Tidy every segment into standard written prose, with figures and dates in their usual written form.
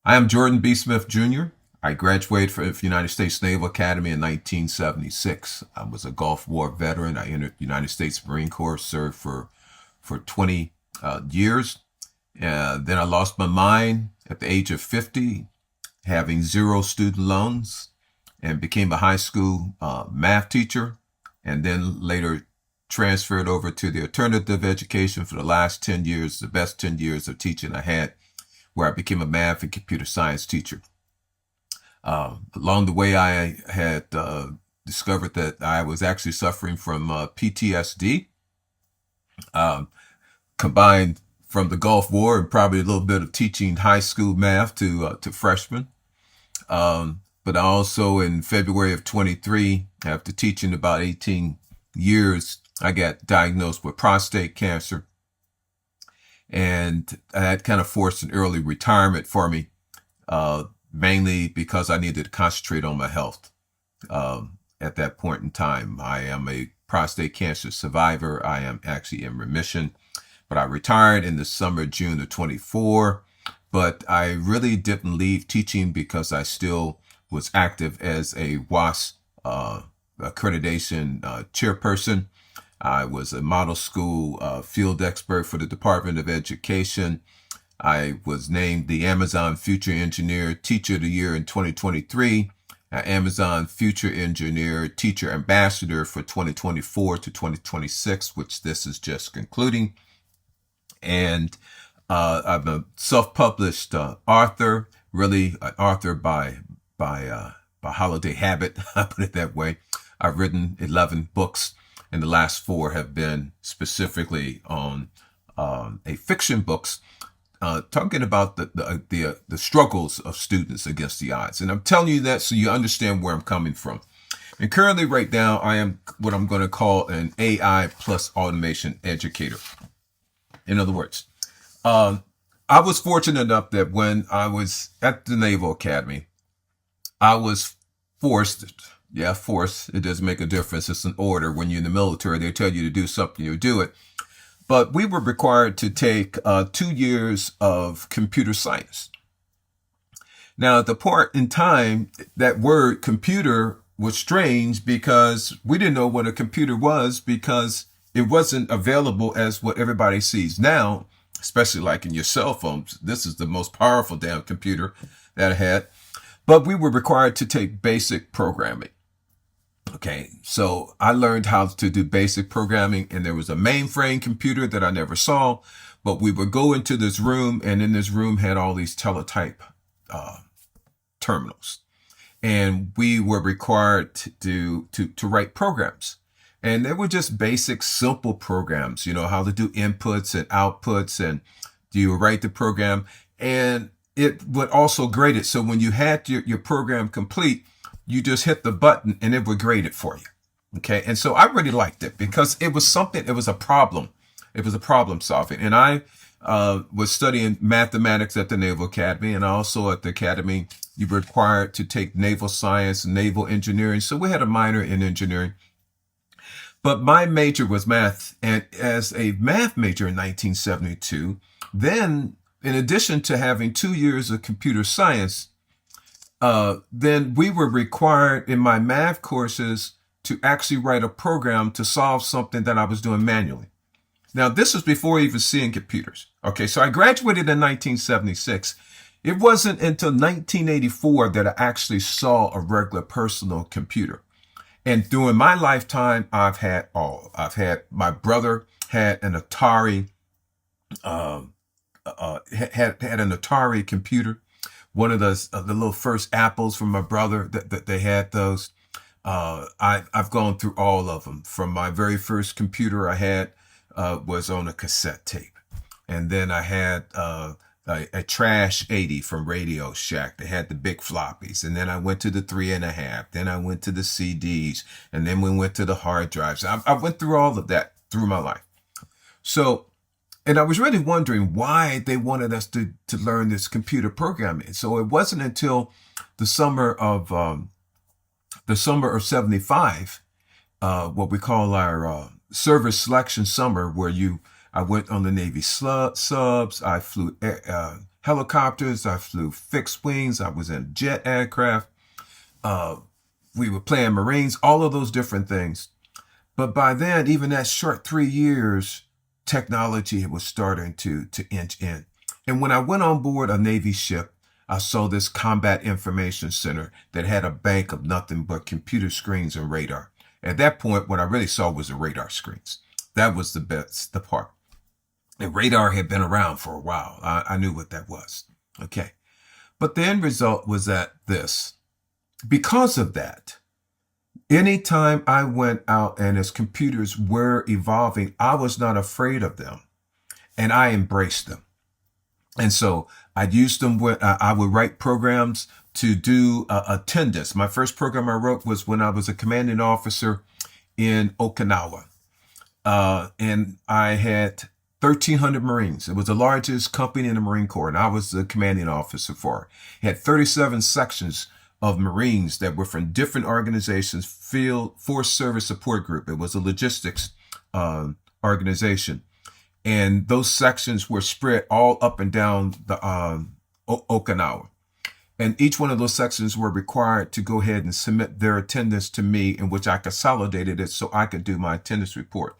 I am Jordan B. Smith Jr. I graduated from the United States Naval Academy in 1976. I was a Gulf War veteran. I entered the United States Marine Corps, served for 20 years. Then I lost my mind at the age of 50, having zero student loans, and became a high school math teacher, and then later transferred over to the alternative education for the last 10 years, the best 10 years of teaching I had, where I became a math and computer science teacher. Along the way, I had discovered that I was actually suffering from PTSD, combined from the Gulf War and probably a little bit of teaching high school math to freshmen. But also in February of 23, after teaching about 18 years, I got diagnosed with prostate cancer. And that kind of forced an early retirement for me, mainly because I needed to concentrate on my health. At that point in time, I am a prostate cancer survivor. I am actually in remission, but I retired in the summer, June of 24. But I really didn't leave teaching because I still was active as a WAS accreditation chairperson. I was a model school field expert for the Department of Education. I was named the Amazon Future Engineer Teacher of the Year in 2023, Amazon Future Engineer Teacher Ambassador for 2024 to 2026, which this is just concluding. And I'm a self-published author, really an author by holiday habit, I put it that way. I've written 11 books, and the last 4 have been specifically on a fiction books, talking about the struggles of students against the odds. And I'm telling you that so you understand where I'm coming from. And currently right now, I am what I'm going to call an AI plus automation educator. In other words, I was fortunate enough that when I was at the Naval Academy, I was forced, it doesn't make a difference. It's an order. When you're in the military, they tell you to do something, you do it. But we were required to take 2 years of computer science. Now, at the point in time, that word computer was strange because we didn't know what a computer was because it wasn't available as what everybody sees now, especially like in your cell phones. This is the most powerful damn computer that I had. But we were required to take basic programming. Okay, so I learned how to do basic programming, and there was a mainframe computer that I never saw, but we would go into this room, and in this room had all these teletype terminals, and we were required to write programs. And they were just basic, simple programs, how to do inputs and outputs, and you would write the program, and it would also grade it. So when you had your program complete, you just hit the button and it would grade it for you. Okay. And so I really liked it because it was a problem. It was a problem solving. And I was studying mathematics at the Naval Academy, and also at the Academy, you were required to take naval science and naval engineering. So we had a minor in engineering. But my major was math. And as a math major in 1972, then in addition to having 2 years of computer science, then we were required in my math courses to actually write a program to solve something that I was doing manually. Now, this was before even seeing computers. Okay, so I graduated in 1976. It wasn't until 1984 that I actually saw a regular personal computer. And during my lifetime, I've had my brother had an Atari, had an Atari computer, one of the little first Apples from my brother that they had those. I've gone through all of them. From my very first computer I had was on a cassette tape, and then I had a Trash 80 from Radio Shack. They had the big floppies, and then I went to the 3.5. Then I went to the CDs, and then we went to the hard drives. I went through all of that through my life. So. And I was really wondering why they wanted us to learn this computer programming. So it wasn't until the summer of 75, what we call our service selection summer, where I went on the Navy subs. I flew helicopters. I flew fixed wings. I was in jet aircraft. We were playing Marines, all of those different things. But by then, even that short 3 years, technology was starting to inch in. And when I went on board a Navy ship, I saw this combat information center that had a bank of nothing but computer screens and radar. At that point, what I really saw was the radar screens. That was the part. And radar had been around for a while. I knew what that was. Okay. But the end result was that this. Because of that, anytime I went out and as computers were evolving, I was not afraid of them. And I embraced them. And so I'd use them when I would write programs to do attendance. My first program I wrote was when I was a commanding officer in Okinawa. And I had 1,300 Marines. It was the largest company in the Marine Corps, and I was the commanding officer for it. It had 37 sections of Marines that were from different organizations, Field Force Service Support Group. It was a logistics organization. And those sections were spread all up and down the Okinawa. And each one of those sections were required to go ahead and submit their attendance to me, in which I consolidated it so I could do my attendance report.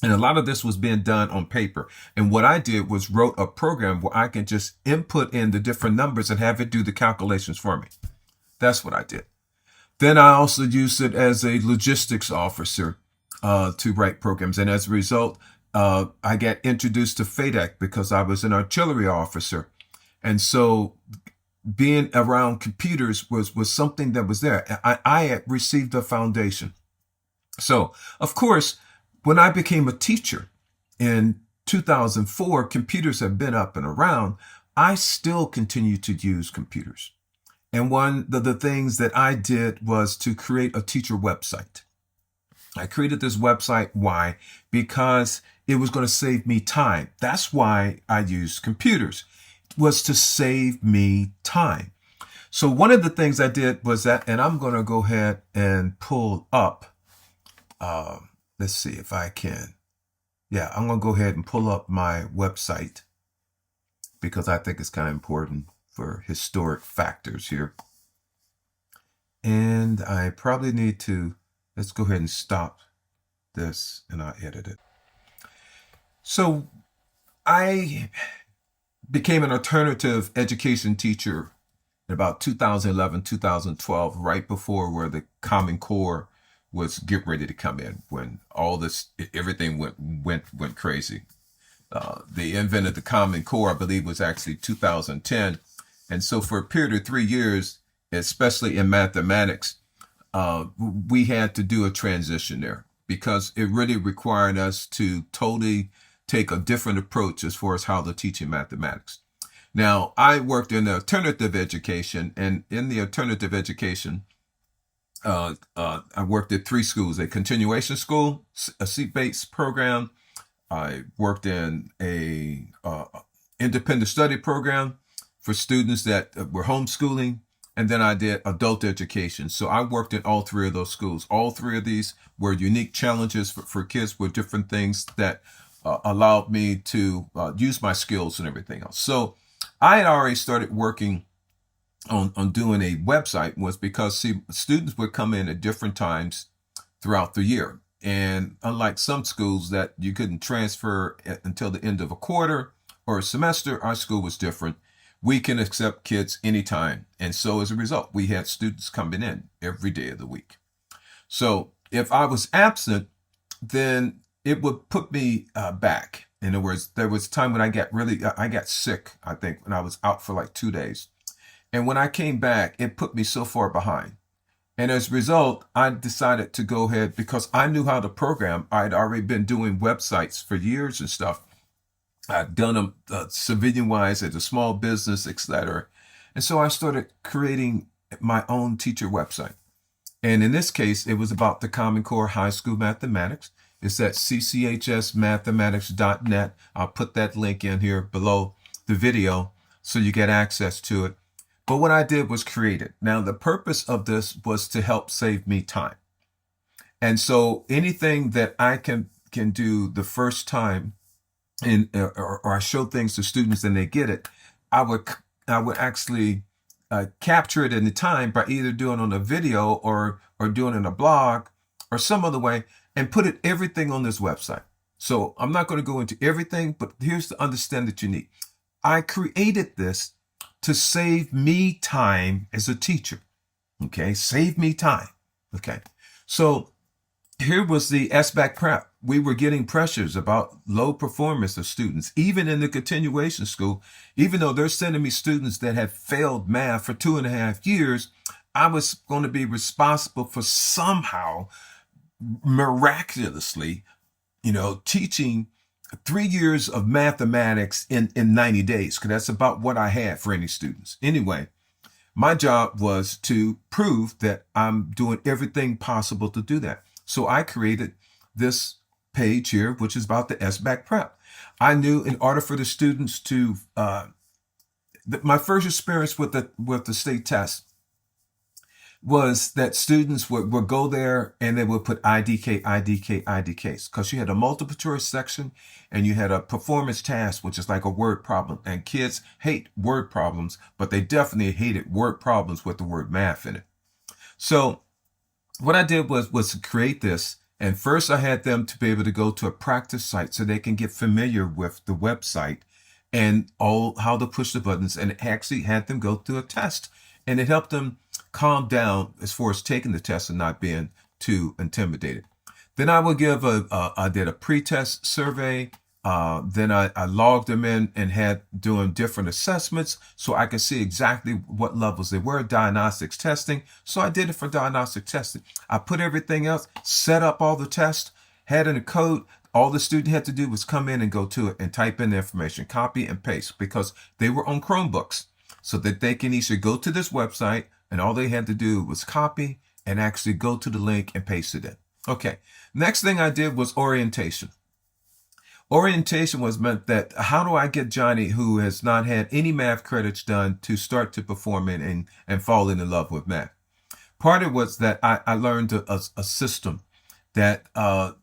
And a lot of this was being done on paper. And what I did was wrote a program where I can just input in the different numbers and have it do the calculations for me. That's what I did. Then I also used it as a logistics officer to write programs. And as a result, I got introduced to FADEC because I was an artillery officer. And so being around computers was something that was there. I had received a foundation. So, of course, when I became a teacher in 2004, computers have been up and around. I still continue to use computers. And one of the things that I did was to create a teacher website. I created this website. Why? Because it was going to save me time. That's why I used computers, was to save me time. So one of the things I did was that, and I'm going to go ahead and pull up, let's see if I can. Yeah, I'm going to go ahead and pull up my website because I think it's kind of important for historic factors here. And I probably need to, let's go ahead and stop this and I'll edit it. So I became an alternative education teacher in about 2011, 2012, right before where the Common Core was getting ready to come in, when all this, everything went crazy. They invented the Common Core, I believe was actually 2010. And so for a period of 3 years, especially in mathematics, we had to do a transition there because it really required us to totally take a different approach as far as how to teaching mathematics. Now, I worked in alternative education, and in the alternative education, I worked at 3 schools: a continuation school, a seat-based program. I worked in a independent study program for students that were homeschooling, and then I did adult education. So I worked in all 3 of those schools. All 3 of these were unique challenges for kids with different things that allowed me to use my skills and everything else. So I had already started working on doing a website, was because, see, students would come in at different times throughout the year. And unlike some schools that you couldn't transfer until the end of a quarter or a semester, our school was different. We can accept kids anytime. And so as a result, we had students coming in every day of the week. So if I was absent, then it would put me back. In other words, there was a time when I got sick, I think, when I was out for like 2 days. And when I came back, it put me so far behind. And as a result, I decided to go ahead, because I knew how to program. I'd already been doing websites for years and stuff. I'd done them civilian-wise as a small business, etc. And so I started creating my own teacher website. And in this case, it was about the Common Core High School Mathematics. It's at cchsmathematics.net. I'll put that link in here below the video so you get access to it. But what I did was create it. Now, the purpose of this was to help save me time. And so anything that I can do the first time, or I show things to students and they get it, I would actually capture it in the time by either doing it on a video or doing it in a blog or some other way, and put it everything on this website. So I'm not going to go into everything, but here's the understand that you need. I created this to save me time as a teacher. Okay, save me time. Okay, so here was the SBAC prep. We were getting pressures about low performance of students, even in the continuation school. Even though they're sending me students that have failed math for 2.5 years, I was going to be responsible for somehow, miraculously, teaching 3 years of mathematics in 90 days, because that's about what I had for any students. Anyway, my job was to prove that I'm doing everything possible to do that. So I created this page here, which is about the SBAC prep. I knew in order for the students to, my first experience with the state test was that students would go there and they would put IDK, IDK, IDKs, because you had a multiple choice section and you had a performance task, which is like a word problem. And kids hate word problems, but they definitely hated word problems with the word math in it. So what I did was to create this. And first I had them to be able to go to a practice site so they can get familiar with the website and all how to push the buttons, and actually had them go through a test. And it helped them calm down as far as taking the test and not being too intimidated. Then I would give I did a pre-test survey. Then I logged them in and had doing different assessments so I could see exactly what levels they were, diagnostics testing. So I did it for diagnostic testing. I put everything else, set up all the tests, had in the code. All the student had to do was come in and go to it and type in the information, copy and paste, because they were on Chromebooks, so that they can either go to this website and all they had to do was copy and actually go to the link and paste it in. Okay, next thing I did was orientation. Orientation was meant that how do I get Johnny, who has not had any math credits done, to start to perform and fall in love with math? Part of it was that I learned a system that part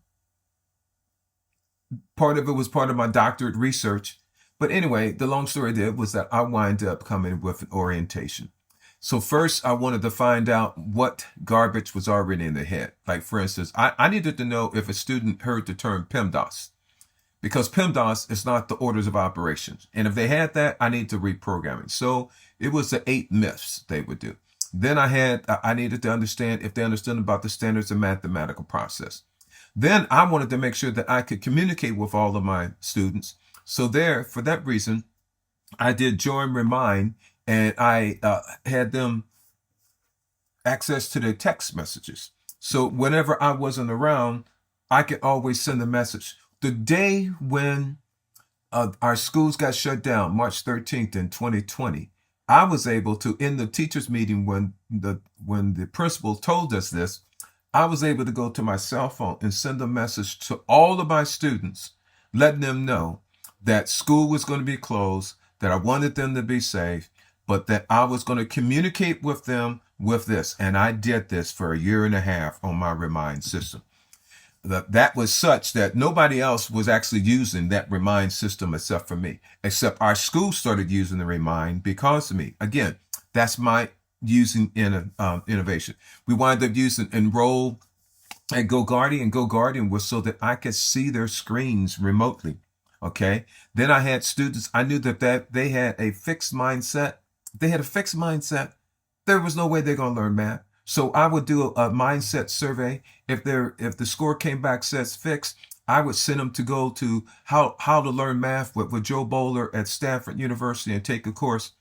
of it was part of my doctorate research. But anyway, the long story there was that I wind up coming with an orientation. So first, I wanted to find out what garbage was already in their head. Like, for instance, I needed to know if a student heard the term PEMDAS, because PEMDAS is not the orders of operations. And if they had that, I need to reprogram it. So it was the 8 myths they would do. Then I needed to understand if they understood about the standards of mathematical process. Then I wanted to make sure that I could communicate with all of my students. So for that reason, I did join remind, and I had them access to their text messages. So whenever I wasn't around, I could always send a message. The day when our schools got shut down, March 13th in 2020, I was able to, in the teachers meeting, when the principal told us this, I was able to go to my cell phone and send a message to all of my students, letting them know that school was going to be closed, that I wanted them to be safe, but that I was going to communicate with them with this. And I did this for 1.5 years on my Remind system. That was such that nobody else was actually using that Remind system except for me, except our school started using the Remind because of me. Again, that's my using innovation. We wound up using Enroll at GoGuardian. GoGuardian was so that I could see their screens remotely. Okay. Then I had students, I knew that they had a fixed mindset. They had a fixed mindset. There was no way they're going to learn math. So I would do a mindset survey. If the score came back says fixed, I would send them to go to how to learn math with Joe Bowler at Stanford University and take a course.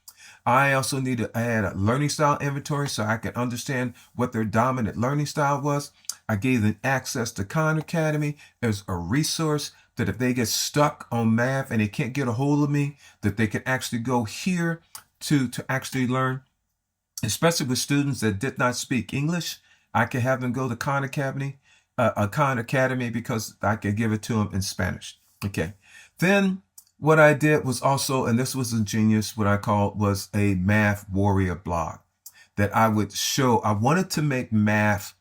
I also I had a learning style inventory so I could understand what their dominant learning style was. I gave them access to Khan Academy as a resource that if they get stuck on math and they can't get a hold of me, that they can actually go here to actually learn. Especially with students that did not speak English, I could have them go to Khan Academy, because I could give it to them in Spanish. Okay. Then what I did was also, and this was ingenious, what I called was a math warrior blog that I would show. I wanted to make math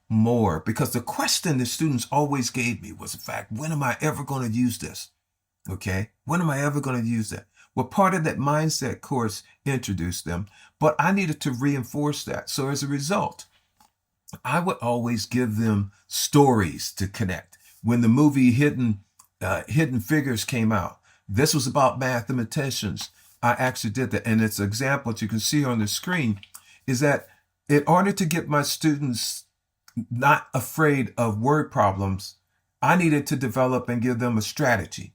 more, because the question the students always gave me was, in fact, when am I ever going to use this? Okay. When am I ever going to use that? Well, part of that mindset course introduced them, but I needed to reinforce that. So as a result, I would always give them stories to connect. When the movie Hidden Figures came out, this was about mathematicians. I actually did that. And it's an example that you can see on the screen is that in order to get my students not afraid of word problems, I needed to develop and give them a strategy.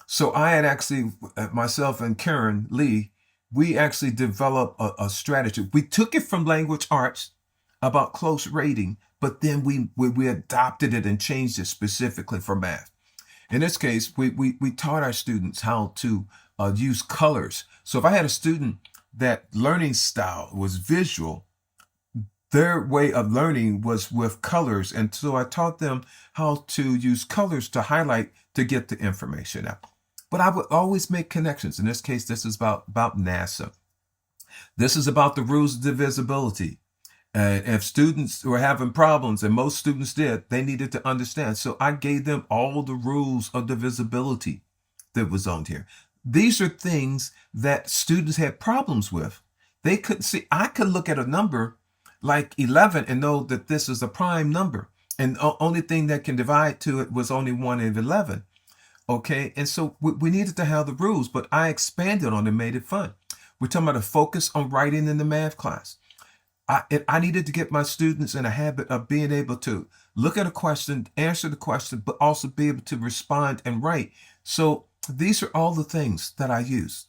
So I had actually, myself and Karen Lee, we actually developed a strategy. We took it from language arts about close rating, but then we adopted it and changed it specifically for math. In this case, we taught our students how to use colors. So if I had a student that learning style was visual, their way of learning was with colors. And so I taught them how to use colors to highlight to get the information out. But I would always make connections. In this case, this is about NASA. This is about the rules of divisibility. And if students were having problems, and most students did, they needed to understand. So I gave them all the rules of divisibility that was on here. These are things that students had problems with. They couldn't see. I could look at a number like 11 and know that this is a prime number. And the only thing that can divide to it was only 1 and 11. Okay, and so we needed to have the rules, but I expanded on it and made it fun. We're talking about a focus on writing in the math class. I needed to get my students in a habit of being able to look at a question, answer the question, but also be able to respond and write. So these are all the things that I use.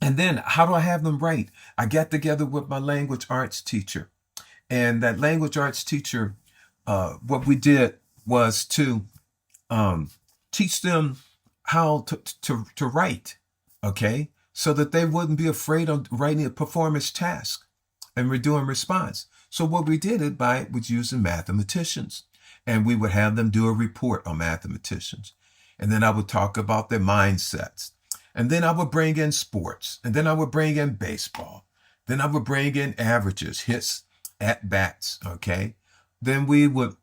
And then how do I have them write? I got together with my language arts teacher. And that language arts teacher, what we did was to teach them how to write, okay? So that they wouldn't be afraid of writing a performance task. And we're doing response. So what we did it by was using mathematicians. And we would have them do a report on mathematicians. And then I would talk about their mindsets. And then I would bring in sports. And then I would bring in baseball. Then I would bring in averages, hits, at bats, okay? Then we would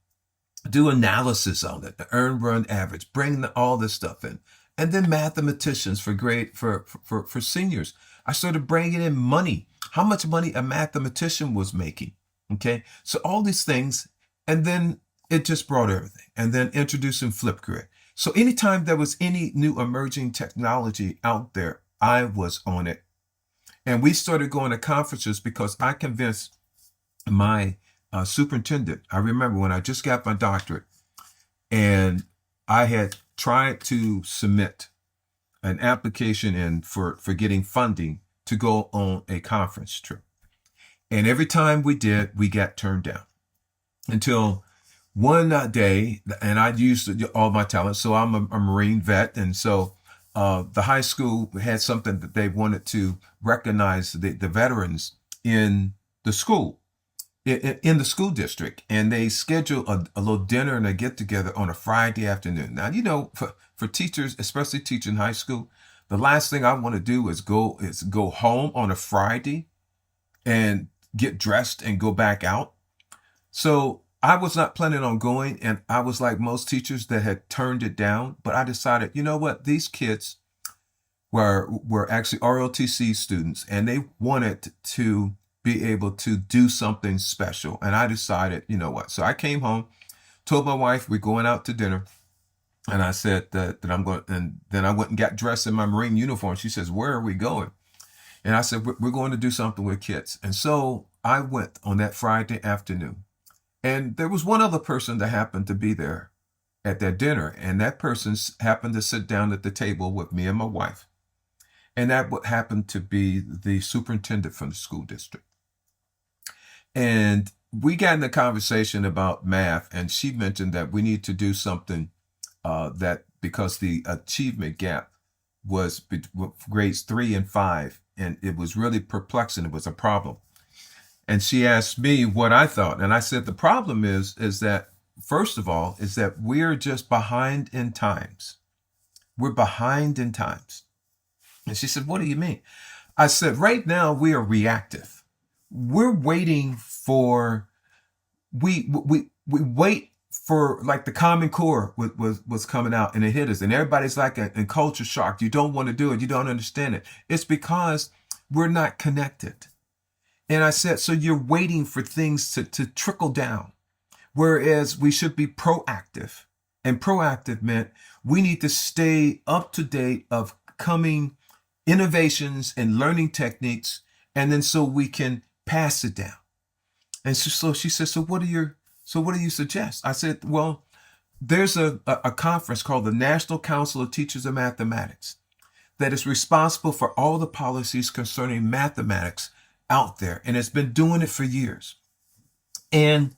do analysis on it, the earned run average, bring all this stuff in. And then mathematicians for seniors. I started bringing in money, how much money a mathematician was making, okay? So all these things, and then it just brought everything. And then introducing Flipgrid. So anytime there was any new emerging technology out there, I was on it. And we started going to conferences because I convinced my superintendent. I remember when I just got my doctorate and I had tried to submit an application in for getting funding to go on a conference trip. And every time we did, we got turned down until one day, and I used all my talents. So I'm a Marine vet. And so the high school had something that they wanted to recognize the veterans in the school. In the school district, and they schedule a little dinner and a get together on a Friday afternoon. Now, you know, for teachers, especially teaching high school, the last thing I want to do is go home on a Friday and get dressed and go back out. So I was not planning on going, and I was like most teachers that had turned it down. But I decided, you know what, these kids were actually ROTC students, and they wanted to be able to do something special. And I decided, you know what? So I came home, told my wife we're going out to dinner. And I said that I'm going, and then I went and got dressed in my Marine uniform. She says, where are we going? And I said, we're going to do something with kids. And so I went on that Friday afternoon. And there was one other person that happened to be there at that dinner. And that person happened to sit down at the table with me and my wife. And that would happen to be the superintendent from the school district. And we got in a conversation about math, and she mentioned that we need to do something that because the achievement gap was grades 3 and 5, and it was really perplexing. It was a problem. And she asked me what I thought. And I said, the problem is that, first of all, is that we're just behind in times. We're behind in times. And she said, what do you mean? I said, right now we are reactive. We're waiting for, we wait for like the Common Core was coming out and it hit us, and everybody's like in culture shock. You don't want to do it. You don't understand it. It's because we're not connected. And I said, so you're waiting for things to trickle down, whereas we should be proactive. And proactive meant we need to stay up to date of coming innovations and learning techniques, and then so we can pass it down. And so she said, so what do you suggest? I said, well, there's a conference called the National Council of Teachers of Mathematics that is responsible for all the policies concerning mathematics out there. And it's been doing it for years. And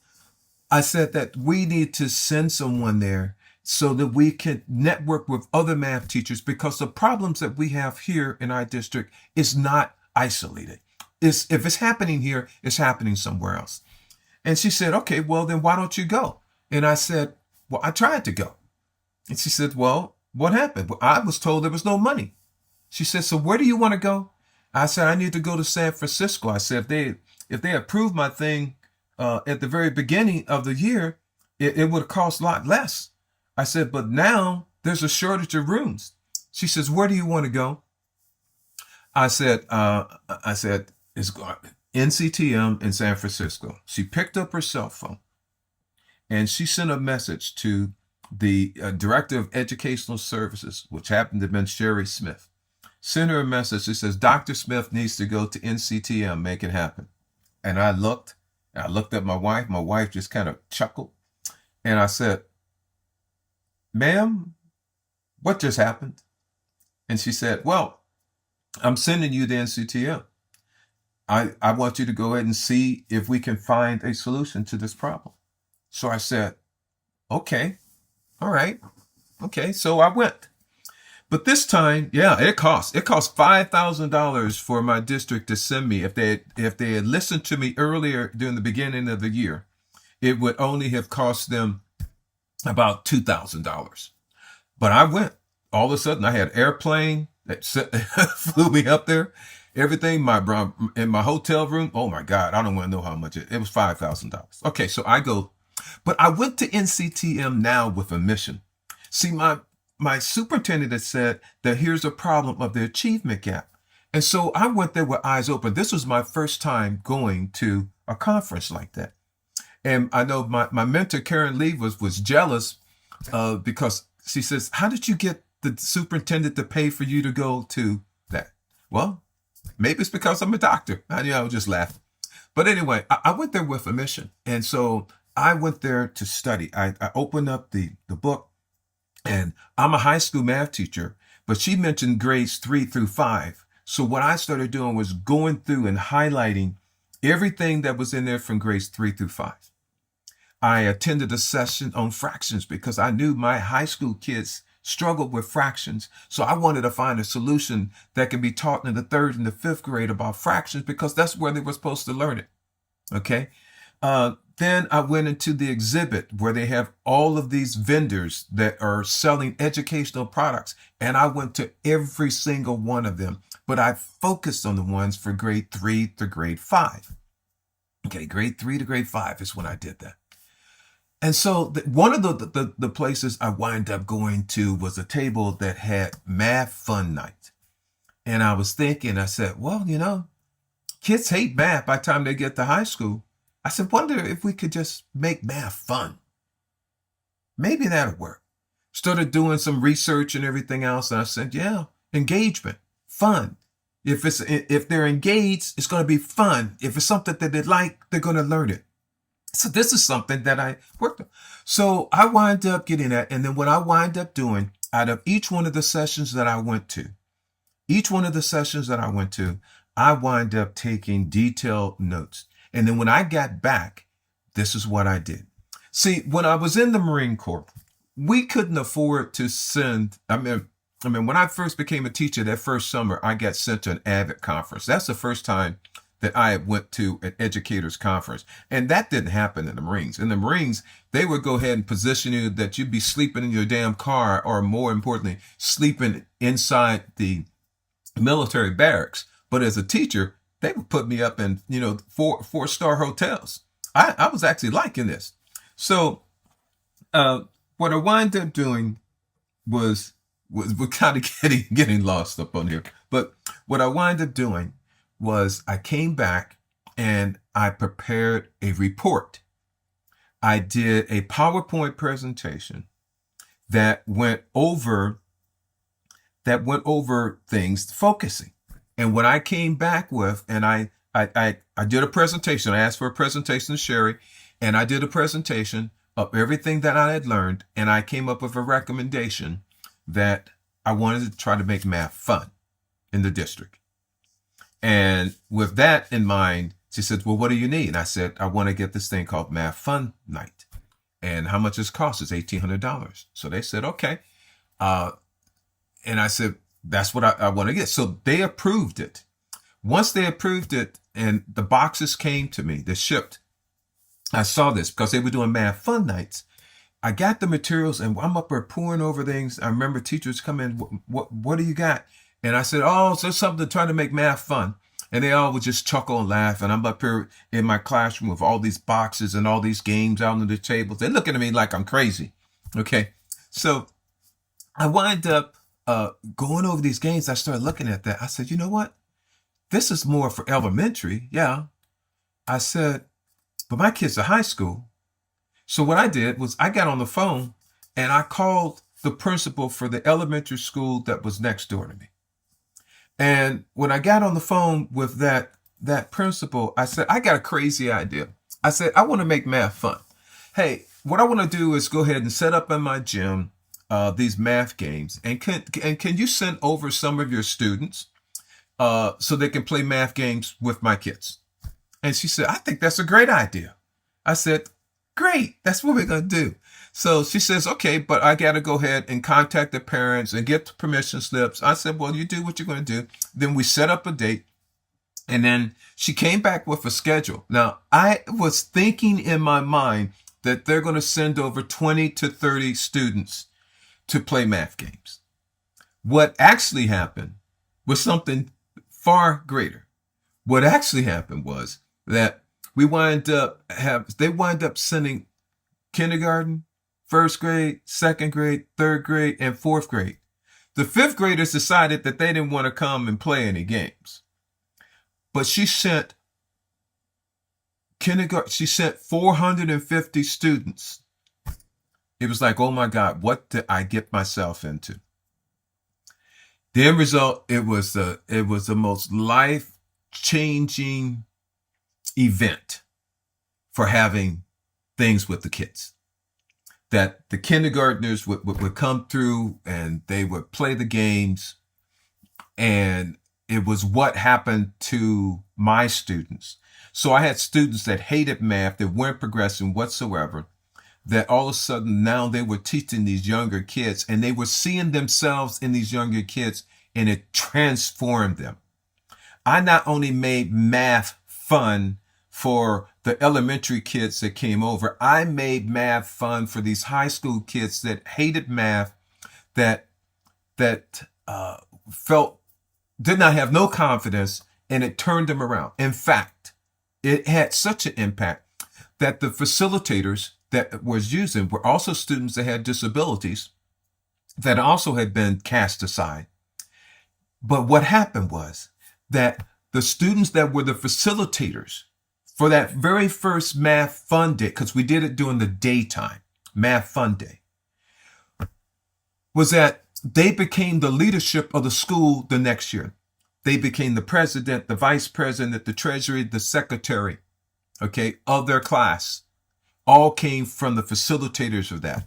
I said that we need to send someone there so that we can network with other math teachers, because the problems that we have here in our district is not isolated. If it's happening here, it's happening somewhere else. And she said, okay, well, then why don't you go? And I said, well, I tried to go. And she said, well, what happened? Well, I was told there was no money. She said, so where do you want to go? I said, I need to go to San Francisco. I said, if they approved my thing at the very beginning of the year, it would have cost a lot less. I said, but now there's a shortage of rooms. She says, where do you want to go? I said, it's NCTM in San Francisco. She picked up her cell phone and she sent a message to the Director of Educational Services, which happened to have been Sherry Smith. Sent her a message. She says, Dr. Smith needs to go to NCTM, make it happen. And I looked at my wife. My wife just kind of chuckled. And I said, ma'am, what just happened? And she said, well, I'm sending you to NCTM. I want you to go ahead and see if we can find a solution to this problem. So I said, okay, all right. Okay, so I went. But this time, yeah, it cost $5,000 for my district to send me. If they had listened to me earlier during the beginning of the year, it would only have cost them about $2,000. But I went. All of a sudden, I had an airplane that flew me up there. Everything, in my hotel room. Oh my God, I don't want to know how much it was. $5,000. Okay, so I go, but I went to NCTM now with a mission. See, my superintendent had said that here's a problem of the achievement gap. And so I went there with eyes open. This was my first time going to a conference like that. And I know my mentor, Karen Lee, was jealous because she says, how did you get the superintendent to pay for you to go to that? Well, maybe it's because I'm a doctor. I was just laughing. But anyway, I went there with a mission. And so I went there to study. I opened up the book, and I'm a high school math teacher, but she mentioned grades 3 through 5. So what I started doing was going through and highlighting everything that was in there from grades 3 through 5. I attended a session on fractions because I knew my high school kids struggled with fractions. So I wanted to find a solution that can be taught in the 3rd and the 5th grade about fractions, because that's where they were supposed to learn it. Okay. Then I went into the exhibit where they have all of these vendors that are selling educational products. And I went to every single one of them, but I focused on the ones for grade 3 to grade 5. Okay. Grade 3 to grade 5 is when I did that. And so one of the places I wind up going to was a table that had math fun night. And I was thinking, I said, well, kids hate math by the time they get to high school. I said, wonder if we could just make math fun. Maybe that'll work. Started doing some research and everything else. And I said, yeah, engagement, fun. If they're engaged, it's going to be fun. If it's something that they like, they're going to learn it. So this is something that I worked on. So I wind up getting that. And then what I wind up doing, out of each one of the sessions that I went to, I wind up taking detailed notes. And then when I got back, this is what I did. See, when I was in the Marine Corps, we couldn't afford to send, when I first became a teacher that first summer, I got sent to an AVID conference. That's the first time that I went to an educators conference. And that didn't happen in the Marines. In the Marines, they would go ahead and position you that you'd be sleeping in your damn car, or more importantly, sleeping inside the military barracks. But as a teacher, they would put me up in, four-star hotels. I was actually liking this. So What I wound up doing was we're kind of getting lost up on here. But what I wound up doing was I came back and I prepared a report. I did a PowerPoint presentation that went over things focusing. And what I came back with, and I did a presentation. I asked for a presentation to Sherry, and I did a presentation of everything that I had learned, and I came up with a recommendation that I wanted to try to make math fun in the district. And with that in mind, she said, well, what do you need? And I said, I want to get this thing called Math Fun Night. And how much it costs is $1,800. So they said, okay. And I said, that's what I want to get. So they approved it. Once they approved it and the boxes came to me, they shipped, I saw this because they were doing Math Fun Nights. I got the materials and I'm up there pouring over things. I remember teachers come in, what do you got? And I said, oh, so something to try to make math fun. And they all would just chuckle and laugh. And I'm up here in my classroom with all these boxes and all these games out on the tables. They're looking at me like I'm crazy. Okay. So I wind up going over these games. I started looking at that. I said, you know what? This is more for elementary. Yeah. I said, but my kids are high school. So what I did was I got on the phone and I called the principal for the elementary school that was next door to me. And when I got on the phone with that principal, I said, I got a crazy idea. I said, I want to make math fun. Hey, what I want to do is go ahead and set up in my gym these math games. And can you send over some of your students so they can play math games with my kids? And she said, I think that's a great idea. I said, great, that's what we're going to do. So she says, okay, but I got to go ahead and contact the parents and get the permission slips. I said, well, you do what you're going to do. Then we set up a date. And then she came back with a schedule. Now, I was thinking in my mind that they're going to send over 20 to 30 students to play math games. What actually happened was something far greater. What actually happened was that they wind up sending kindergarten, first grade, second grade, third grade, and fourth grade. The fifth graders decided that they didn't want to come and play any games. But she sent 450 students. It was like, oh my God, what did I get myself into? The end result, it was the most life-changing event for having things with the kids. That the kindergartners would come through and they would play the games. And it was what happened to my students. So I had students that hated math, that weren't progressing whatsoever, that all of a sudden now they were teaching these younger kids and they were seeing themselves in these younger kids, and it transformed them. I not only made math fun for the elementary kids that came over, I made math fun for these high school kids that hated math, that did not have no confidence, and it turned them around. In fact, it had such an impact that the facilitators that was using were also students that had disabilities that also had been cast aside. But what happened was that the students that were the facilitators for that very first Math Fun Day, because we did it during the daytime, Math Fun Day, was that they became the leadership of the school the next year. They became the president, the vice president, the treasurer, the secretary, of their class. All came from the facilitators of that.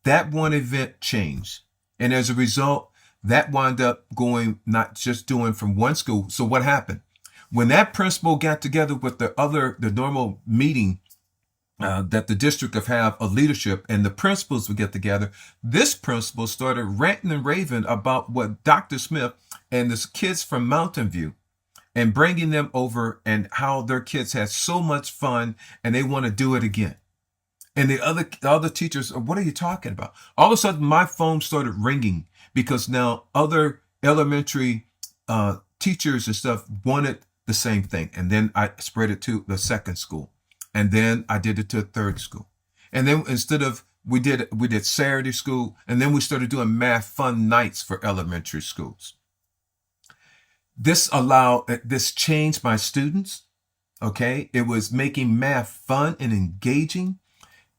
That one event changed. And as a result, that wound up going, not just doing from one school. So what happened? When that principal got together with the normal meeting that the district would have a leadership, and the principals would get together, this principal started ranting and raving about what Dr. Smith and the kids from Mountain View, and bringing them over, and how their kids had so much fun and they want to do it again. And the other teachers, what are you talking about? All of a sudden, my phone started ringing because now other elementary teachers and stuff wanted the same thing. And then I spread it to the second school. And then I did it to a third school. And then instead of We did Saturday school, and then we started doing math fun nights for elementary schools. This changed my students. Okay, it was making math fun and engaging.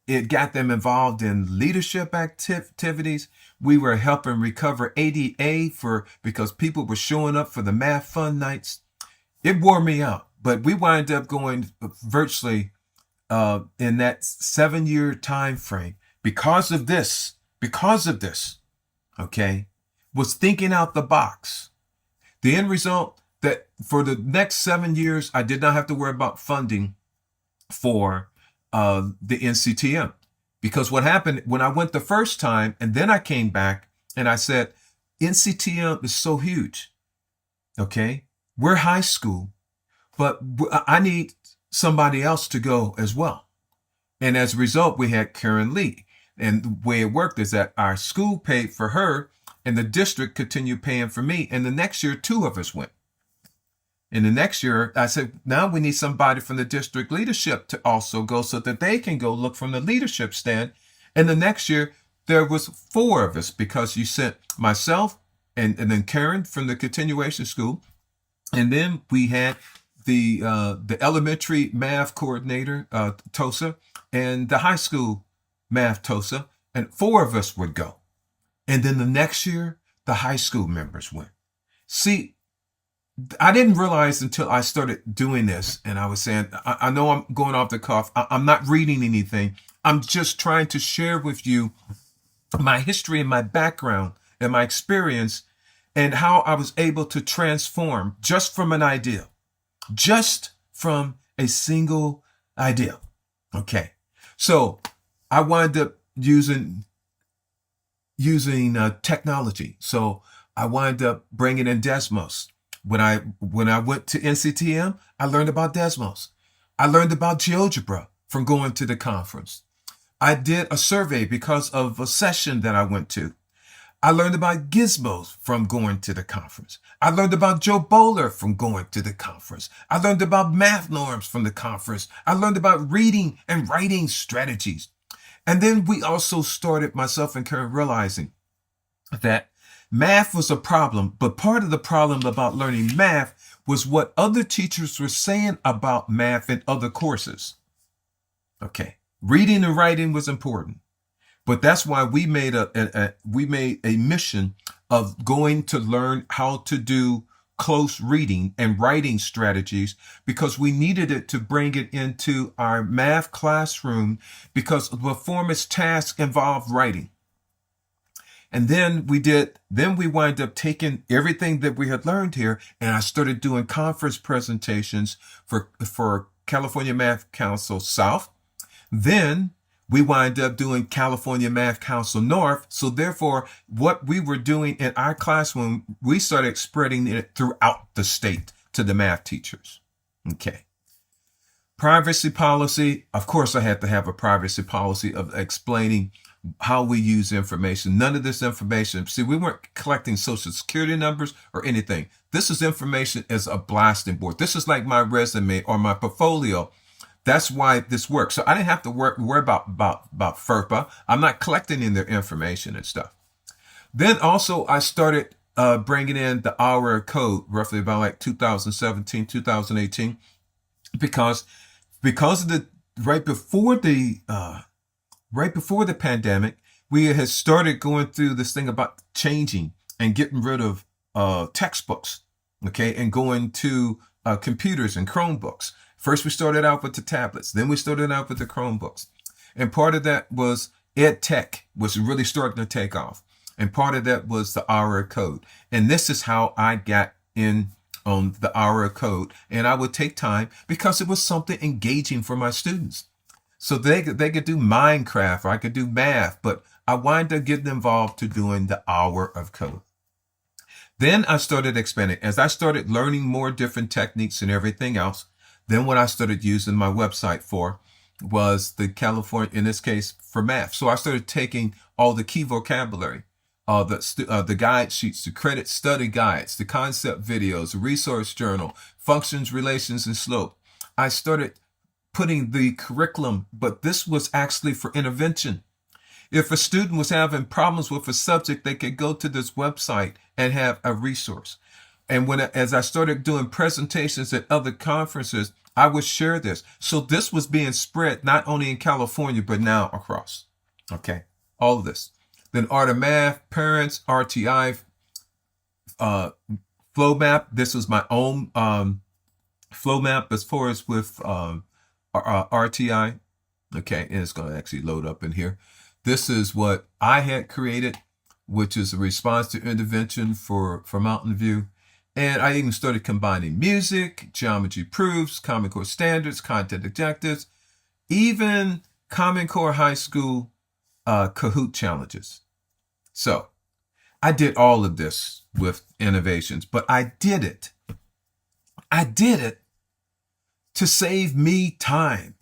It got them involved in leadership activities. We were helping recover ADA because people were showing up for the math fun nights. It wore me out, but we wind up going virtually in that 7-year time frame because of this, okay, was thinking out the box. The end result that for the next 7 years, I did not have to worry about funding for the NCTM. Because what happened when I went the first time and then I came back and I said, NCTM is so huge. Okay. We're high school, but I need somebody else to go as well. And as a result, we had Karen Lee. And the way it worked is that our school paid for her and the district continued paying for me. And the next year, 2 of us went. And the next year, I said, now we need somebody from the district leadership to also go so that they can go look from the leadership stand. And the next year, there was 4 of us because you sent myself and then Karen from the continuation school. And then we had the elementary math coordinator, Tosa, and the high school math Tosa. And 4 of us would go. And then the next year, the high school members went. See, I didn't realize until I started doing this, and I was saying, I know I'm going off the cuff. I'm not reading anything. I'm just trying to share with you my history and my background and my experience and how I was able to transform just from an idea, just from a single idea. Okay. So I wound up using technology. So I wound up bringing in Desmos. When I went to NCTM, I learned about Desmos. I learned about GeoGebra from going to the conference. I did a survey because of a session that I went to. I learned about gizmos from going to the conference. I learned about Joe Bowler from going to the conference. I learned about math norms from the conference. I learned about reading and writing strategies. And then we also started, myself and Karen, realizing that math was a problem, but part of the problem about learning math was what other teachers were saying about math in other courses. Okay, reading and writing was important, but that's why we made a mission of going to learn how to do close reading and writing strategies because we needed it to bring it into our math classroom because the performance task involved writing. And then we wind up taking everything that we had learned here, and I started doing conference presentations for California Math Council South. Then we wind up doing California Math Council North. So therefore, what we were doing in our classroom, we started spreading it throughout the state to the math teachers. Okay. Privacy policy. Of course, I had to have a privacy policy of explaining how we use information. None of this information. See, we weren't collecting social security numbers or anything. This is information as a blasting board. This is like my resume or my portfolio. That's why this works. So I didn't have to worry about FERPA. I'm not collecting in their information and stuff. Then also I started bringing in the hour code roughly about like 2017, 2018, because of the right before the pandemic, we had started going through this thing about changing and getting rid of textbooks, okay, and going to computers and Chromebooks. First, we started out with the tablets. Then we started out with the Chromebooks. And part of that was ed tech was really starting to take off. And part of that was the hour code. And this is how I got in on the hour code. And I would take time because it was something engaging for my students. So they could do Minecraft or I could do math, but I wind up getting involved to doing the hour of code. Then I started expanding. As I started learning more different techniques and everything else, then what I started using my website for was the California, in this case, for math. So I started taking all the key vocabulary, the guide sheets, the credit study guides, the concept videos, the resource journal, functions, relations, and slope. I started putting the curriculum, but this was actually for intervention. If a student was having problems with a subject, they could go to this website and have a resource. And as I started doing presentations at other conferences, I would share this. So this was being spread not only in California, but now across. Okay, all of this. Then Art of Math, Parents, RTI, Flow Map. This was my own flow map as far as with RTI. Okay, and it's going to actually load up in here. This is what I had created, which is a response to intervention for Mountain View. And I even started combining music, geometry proofs, Common Core standards, content objectives, even Common Core high school Kahoot challenges. So I did all of this with innovations, but I did it to save me time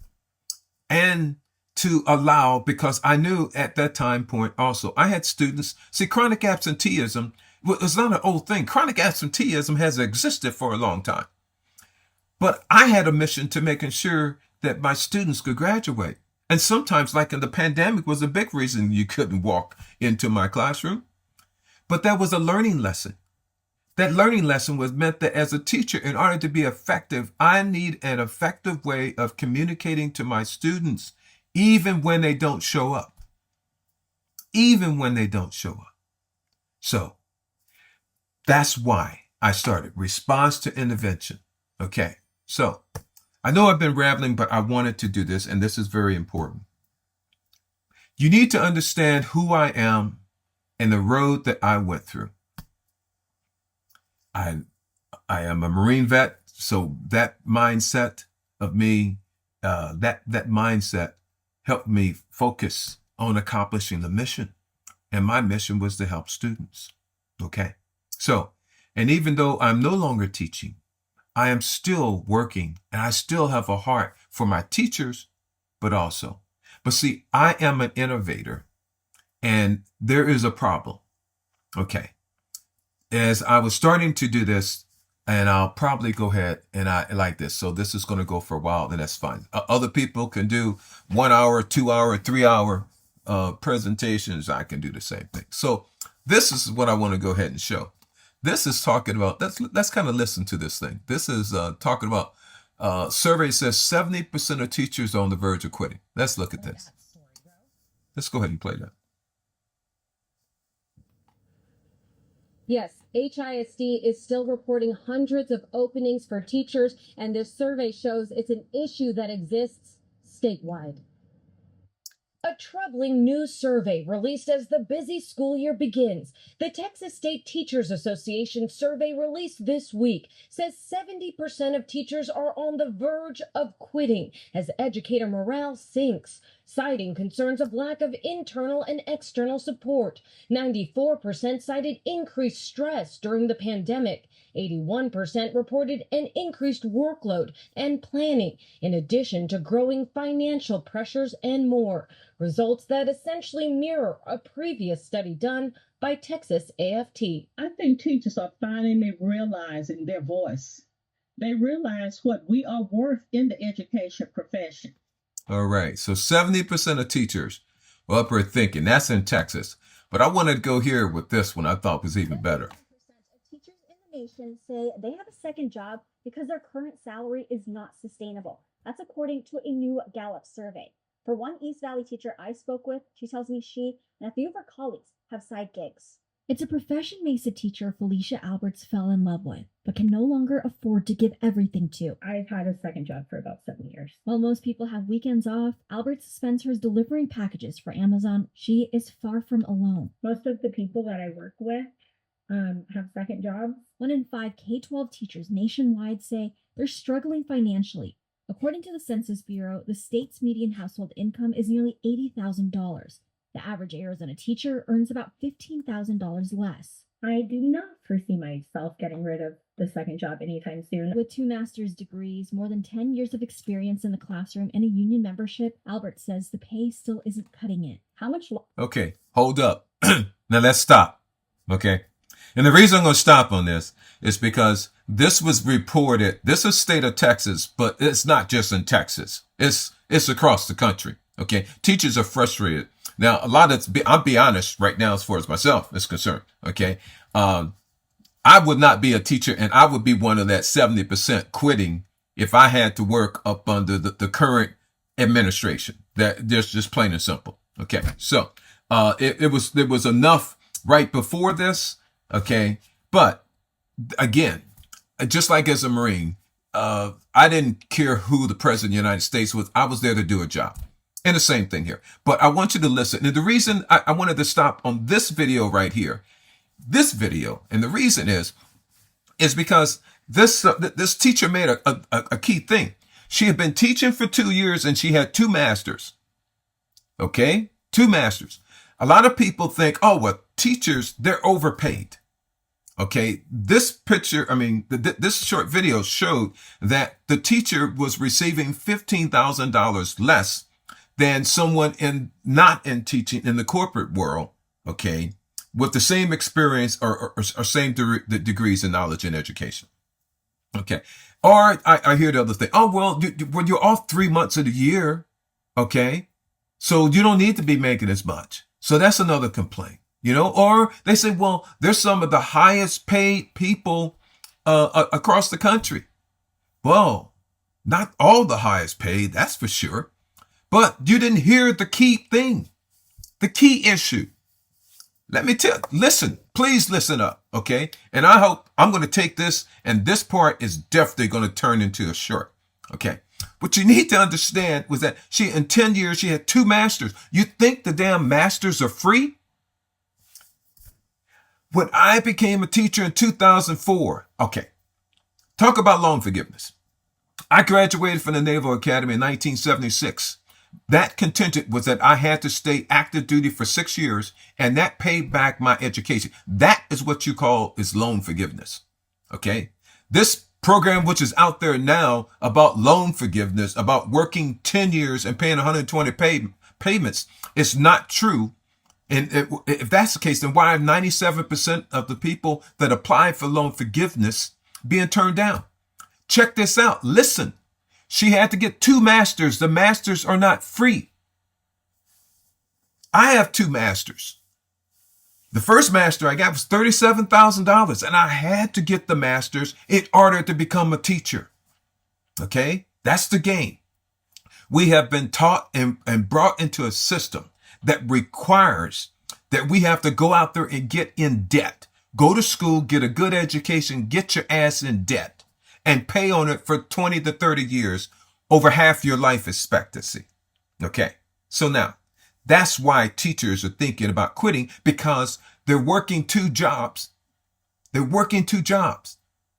and to allow, because I knew at that time point also, I had students, see, chronic absenteeism was not an old thing. Chronic absenteeism has existed for a long time. But I had a mission to making sure that my students could graduate. And sometimes, like in the pandemic, was a big reason you couldn't walk into my classroom. But that was a learning lesson. That learning lesson was meant that as a teacher, in order to be effective, I need an effective way of communicating to my students, even when they don't show up. Even when they don't show up. So that's why I started Response to Intervention. Okay, so I know I've been rambling, but I wanted to do this, and this is very important. You need to understand who I am and the road that I went through. I am a Marine vet, so that mindset of me, that mindset helped me focus on accomplishing the mission. And my mission was to help students. Okay. So, and even though I'm no longer teaching, I am still working and I still have a heart for my teachers, but see, I am an innovator and there is a problem. Okay. As I was starting to do this, and I'll probably go ahead and I like this. So this is going to go for a while, and that's fine. Other people can do 1 hour, 2 hour, 3 hour presentations. I can do the same thing. So this is what I want to go ahead and show. This is talking about, let's kind of listen to this thing. This is talking about, survey says 70% of teachers are on the verge of quitting. Let's look at this. Let's go ahead and play that. Yes, HISD is still reporting hundreds of openings for teachers, and this survey shows it's an issue that exists statewide. A troubling new survey released as the busy school year begins. The Texas State Teachers Association survey released this week says 70% of teachers are on the verge of quitting as educator morale sinks, citing concerns of lack of internal and external support. 94% cited increased stress during the pandemic. 81% reported an increased workload and planning, in addition to growing financial pressures and more. Results that essentially mirror a previous study done by Texas AFT. I think teachers are finally realizing their voice. They realize what we are worth in the education profession. All right, so 70% of teachers were up here thinking. That's in Texas. But I wanted to go here with this one I thought was even better. 70% of teachers in the nation say they have a second job because their current salary is not sustainable. That's according to a new Gallup survey. For one East Valley teacher I spoke with, she tells me she and a few of her colleagues have side gigs. It's a profession Mesa teacher Felicia Alberts fell in love with, but can no longer afford to give everything to. I've had a second job for about 7 years. While most people have weekends off, Alberts spends hers delivering packages for Amazon. She is far from alone. Most of the people that I work with have second jobs. 1 in 5 K-12 teachers nationwide say they're struggling financially. According to the Census Bureau, the state's median household income is nearly $80,000. The average Arizona teacher earns about $15,000 less. I do not foresee myself getting rid of the second job anytime soon. With 2 master's degrees, more than 10 years of experience in the classroom, and a union membership, Albert says the pay still isn't cutting it. How much? Okay, hold up. Now let's stop. Okay. And the reason I'm going to stop on this is because this was reported. This is state of Texas, but it's not just in Texas. It's across the country. Okay. Teachers are frustrated. Now, a lot of, I'll be honest right now as far as myself is concerned. Okay. I would not be a teacher, and I would be one of that 70% quitting if I had to work up under the current administration. That there's just plain and simple. Okay. So, there was enough right before this. Okay. But again, just like as a Marine, I didn't care who the president of the United States was. I was there to do a job. And the same thing here. But I want you to listen. And the reason I wanted to stop on this video right here, and the reason is because this teacher made a key thing. She had been teaching for 2 years and she had 2 masters. Okay? 2 masters. A lot of people think, oh, well, teachers, they're overpaid. Okay, this picture, this short video showed that the teacher was receiving $15,000 less than someone not in teaching in the corporate world, okay, with the same experience or same degrees in knowledge and education. Okay, or I hear the other thing. Oh, well, you're off 3 months of the year, okay, so you don't need to be making as much. So that's another complaint. Or they say, well, there's some of the highest paid people across the country. Well, not all the highest paid, that's for sure. But you didn't hear the key thing, the key issue. Let me listen, please listen up, okay? And I hope I'm going to take this, and this part is definitely going to turn into a short, okay? What you need to understand was that in 10 years, she had 2 masters. You think the damn masters are free? When I became a teacher in 2004, okay, talk about loan forgiveness. I graduated from the Naval Academy in 1976. That contingent was that I had to stay active duty for 6 years, and that paid back my education. That is what you call is loan forgiveness. Okay. This program, which is out there now about loan forgiveness, about working 10 years and paying 120 payments, is not true. And if that's the case, then why are 97% of the people that apply for loan forgiveness being turned down? Check this out. Listen, she had to get 2 masters. The masters are not free. I have 2 masters. The first master I got was $37,000, and I had to get the masters in order to become a teacher. Okay, that's the game. We have been taught and brought into a system that requires that we have to go out there and get in debt, go to school, get a good education, get your ass in debt, and pay on it for 20 to 30 years, over half your life expectancy. Okay, so now that's why teachers are thinking about quitting, because they're working 2 jobs. They're working 2 jobs.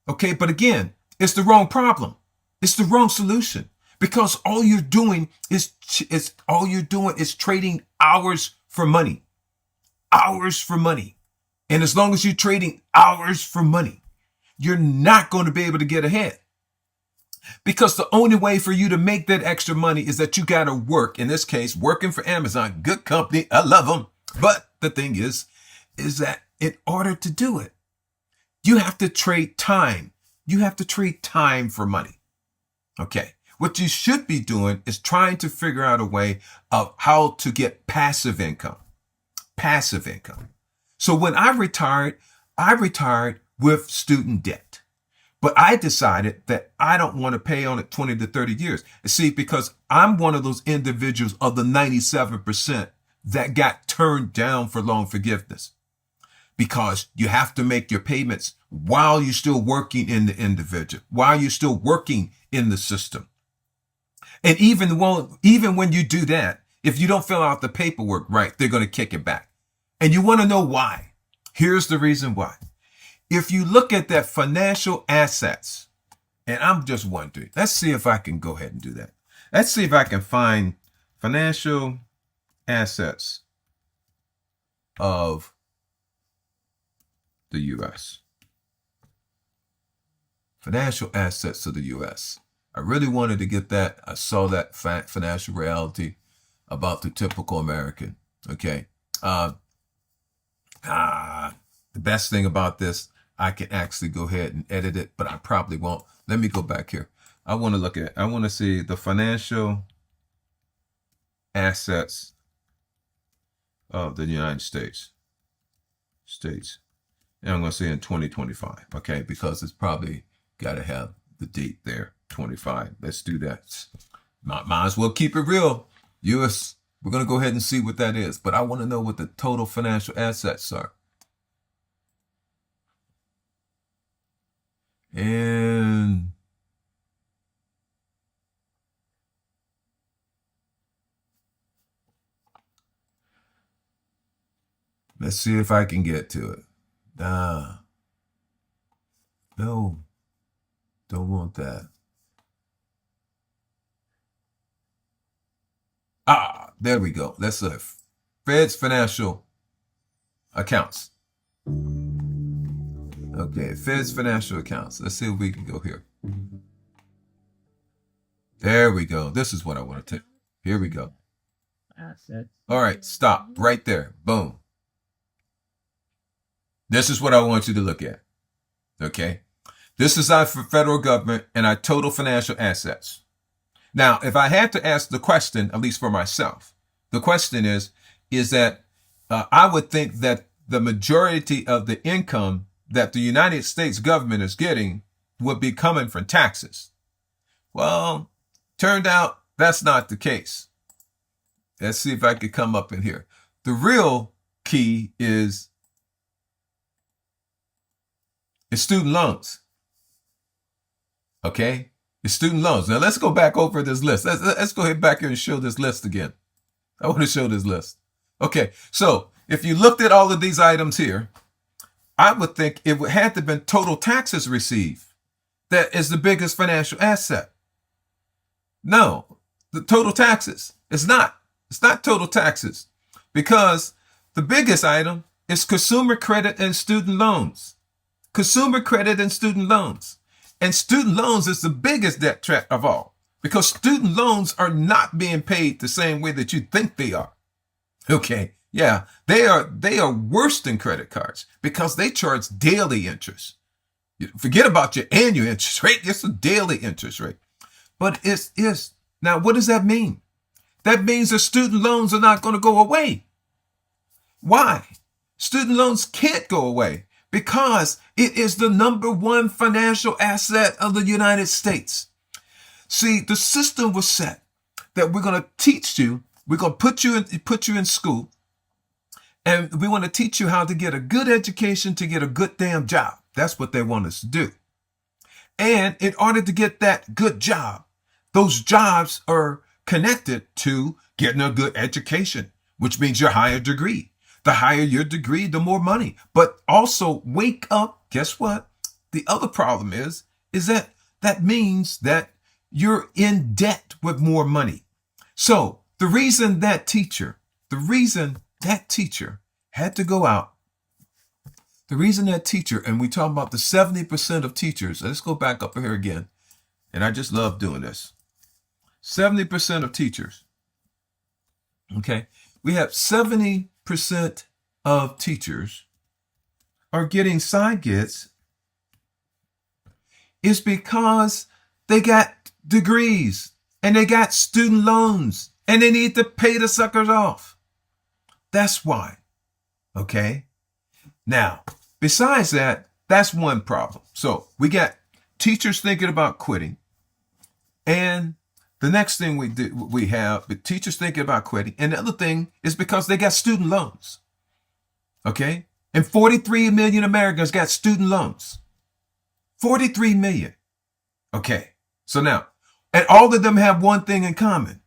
Okay, but again, it's the wrong problem. It's the wrong solution. Because all you're doing is trading hours for money. Hours for money. And as long as you're trading hours for money, you're not going to be able to get ahead. Because the only way for you to make that extra money is that you got to work. In this case, working for Amazon, good company. I love them. But the thing is that in order to do it, you have to trade time. You have to trade time for money. Okay. What you should be doing is trying to figure out a way of how to get passive income. Passive income. So when I retired with student debt. But I decided that I don't want to pay on it 20 to 30 years. See, because I'm one of those individuals of the 97% that got turned down for loan forgiveness. Because you have to make your payments while you're still working in the individual, while you're still working in the system. And even when you do that, if you don't fill out the paperwork right, they're going to kick it back. And you want to know why? Here's the reason why. If you look at that financial assets, and I'm just wondering, let's see if I can go ahead and do that. Let's see if I can find financial assets of the U.S. Financial assets of the U.S. I really wanted to get that. I saw that financial reality about the typical American. Okay. The best thing about this, I can actually go ahead and edit it, but I probably won't. Let me go back here. I want to see the financial assets of the United States. And I'm going to say in 2025, okay, because it's probably got to have the date there, 25. Let's do that. Might as well keep it real. US, we're going to go ahead and see what that is. But I want to know what the total financial assets are. And let's see if I can get to it. No, don't want that. There we go. That's a Fed's financial accounts. Okay, Fed's financial accounts. Let's see if we can go here. There we go. This is what I want to take. Here we go. Assets. All right, stop right there. Boom. This is what I want you to look at. Okay. This is our federal government and our total financial assets. Now, if I had to ask the question, at least for myself, the question is that I would think that the majority of the income that the United States government is getting would be coming from taxes. Well, turned out that's not the case. Let's see if I could come up in here. The real key is student loans. Okay? It's student loans. Now let's go back over this list. Let's go ahead back here and show this list again. I want to show this list. Okay, so if you looked at all of these items here, I would think it would have to have been total taxes received. That is the biggest financial asset. No, the total taxes. It's not. It's not total taxes because the biggest item is consumer credit and student loans. Consumer credit and student loans. And student loans is the biggest debt trap of all because student loans are not being paid the same way that you think they are. Okay. Yeah. They are worse than credit cards because they charge daily interest. Forget about your annual interest rate. It's a daily interest rate. But it's now, what does that mean? That means the student loans are not going to go away. Why? Student loans can't go away because it is the number one financial asset of the United States. See, the system was set that we're going to teach you, we're going to put you in school, and we want to teach you how to get a good education to get a good damn job. That's what they want us to do. And in order to get that good job, those jobs are connected to getting a good education, which means your higher degree. The higher your degree, the more money. But also wake up. Guess what? The other problem is that means that you're in debt with more money. So the reason that teacher had to go out, the reason that teacher, and we talk about the 70% of teachers, let's go back up here again. And I just love doing this. 70% of teachers. Okay. We have 70% of teachers are getting side gigs is because they got degrees and they got student loans and they need to pay the suckers off. That's why. Okay. Now, besides that, that's one problem. So we got teachers thinking about quitting. And the next thing we have teachers thinking about quitting. And the other thing is because they got student loans. Okay. And 43 million Americans got student loans. 43 million. Okay. So now, and all of them have one thing in common.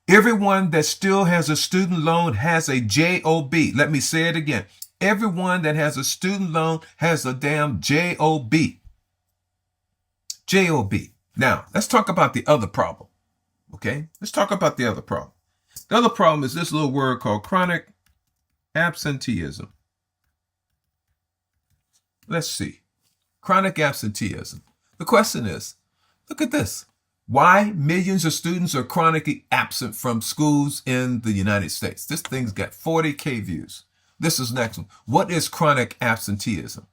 Everyone that still has a student loan has a JOB. Let me say it again. Everyone that has a student loan has a damn JOB. JOB. Now, let's talk about the other problem. Okay, let's talk about the other problem. The other problem is this little word called chronic absenteeism. Let's see. Chronic absenteeism. The question is, look at this. Why millions of students are chronically absent from schools in the United States? This thing's got 40K views. This is next one. What is chronic absenteeism?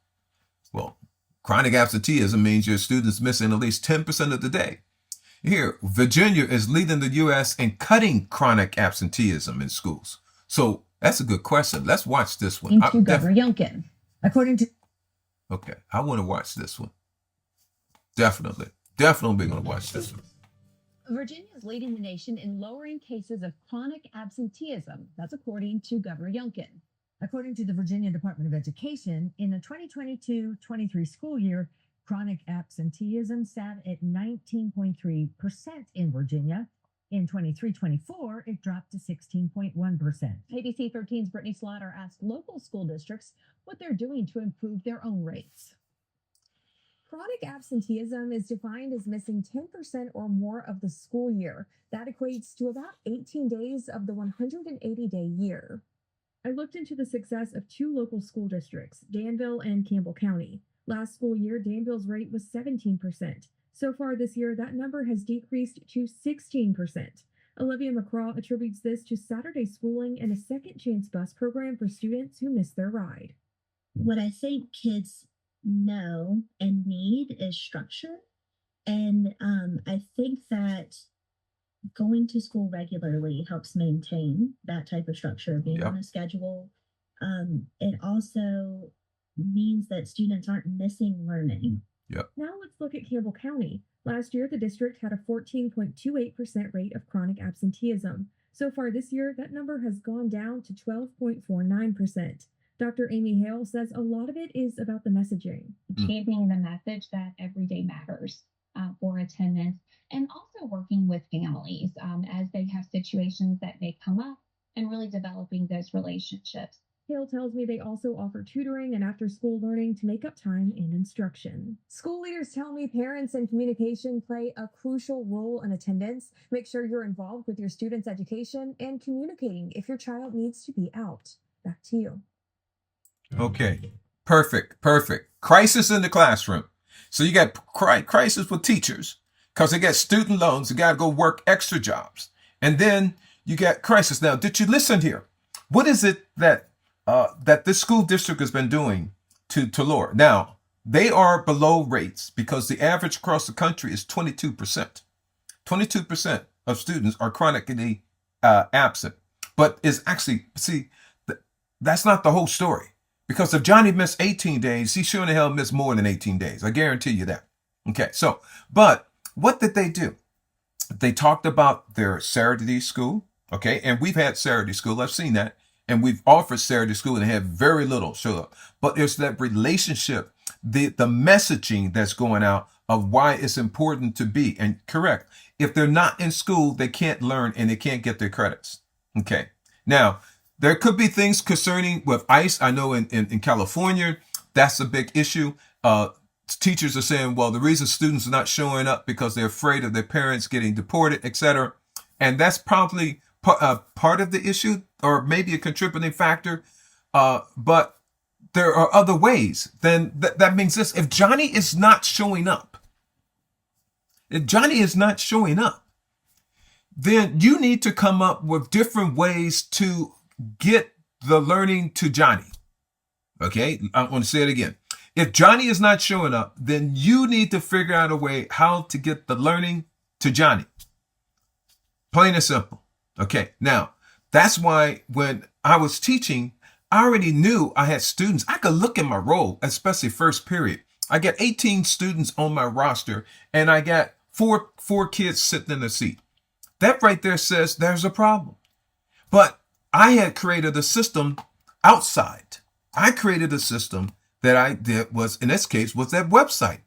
Well, chronic absenteeism means your students missing at least 10% of the day. Here, Virginia is leading the U.S. in cutting chronic absenteeism in schools. So that's a good question. Let's watch this one. Into Governor Youngkin. According to Okay, I want to watch this one. Definitely going to watch this one. Virginia is leading the nation in lowering cases of chronic absenteeism. That's according to Governor Youngkin. According to the Virginia Department of Education, in the 2022-23 school year, chronic absenteeism sat at 19.3% in Virginia. In 23-24, it dropped to 16.1%. ABC 13's Brittany Slaughter asked local school districts what they're doing to improve their own rates. Chronic absenteeism is defined as missing 10% or more of the school year. That equates to about 18 days of the 180-day year. I looked into the success of two local school districts, Danville and Campbell County. Last school year, Danville's rate was 17%. So far this year, that number has decreased to 16%. Olivia McCraw attributes this to Saturday schooling and a second chance bus program for students who miss their ride. What I think kids know and need is structure. And I think that going to school regularly helps maintain that type of structure, being on a schedule. It also means that students aren't missing learning. Now let's look at Campbell County. Last year, the district had a 14.28% rate of chronic absenteeism. So far this year, that number has gone down to 12.49%. Dr. Amy Hale says a lot of it is about the messaging. Championing the message that every day matters for attendance, and also working with families as they have situations that may come up, and really developing those relationships. Hale tells me they also offer tutoring and after-school learning to make up time in instruction. School leaders tell me parents and communication play a crucial role in attendance. Make sure you're involved with your students' education and communicating if your child needs to be out. Back to you. Okay, perfect. Crisis in the classroom. So you got crisis with teachers because they got student loans. They got to go work extra jobs. And then you got crisis. Now, did you listen here? What is it that this school district has been doing to lower? Now, they are below rates because the average across the country is 22%. 22% of students are chronically absent. But is actually, that's not the whole story. Because if Johnny missed 18 days, he sure in the hell missed more than 18 days. I guarantee you that. Okay, so, but what did they do? They talked about their Saturday school, okay? And we've had Saturday school, I've seen that. And we've offered Saturday school and had very little show up. But there's that relationship, the messaging that's going out of why it's important to be. And correct, if they're not in school, they can't learn and they can't get their credits. Okay, now, there could be things concerning with ICE. I know in California, that's a big issue. Teachers are saying, well, the reason students are not showing up because they're afraid of their parents getting deported, etc. And that's probably part of the issue or maybe a contributing factor. But there are other ways. Then that means this. If Johnny is not showing up, then you need to come up with different ways to get the learning to Johnny. Okay, I want to say it again. If Johnny is not showing up, then you need to figure out a way how to get the learning to Johnny. Plain and simple. Okay, now that's why when I was teaching, I already knew I had students. I could look at my roll, especially first period. I got 18 students on my roster and I got four kids sitting in the seat. That right there says there's a problem. But I had created a system outside. I created a system that I did was, in this case, was that website.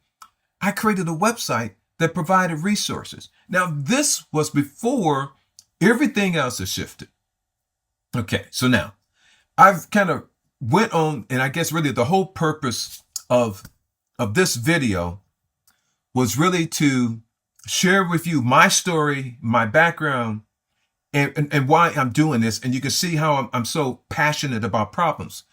I created a website that provided resources. Now, this was before everything else has shifted. Okay, so now I've kind of went on, and I guess really the whole purpose of this video was really to share with you my story, my background, and why I'm doing this. And you can see how I'm so passionate about problems.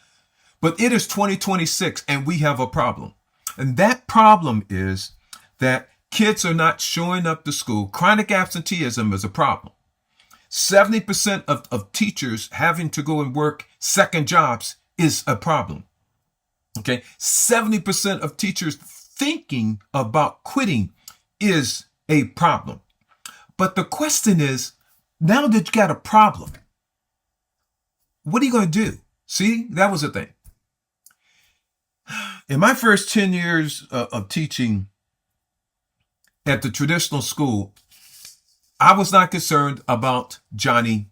But it is 2026 and we have a problem. And that problem is that kids are not showing up to school. Chronic absenteeism is a problem. 70% of teachers having to go and work second jobs is a problem. Okay. 70% of teachers thinking about quitting is a problem. But the question is, now that you got a problem, what are you going to do? See, that was the thing. In my first 10 years of teaching at the traditional school, I was not concerned about Johnny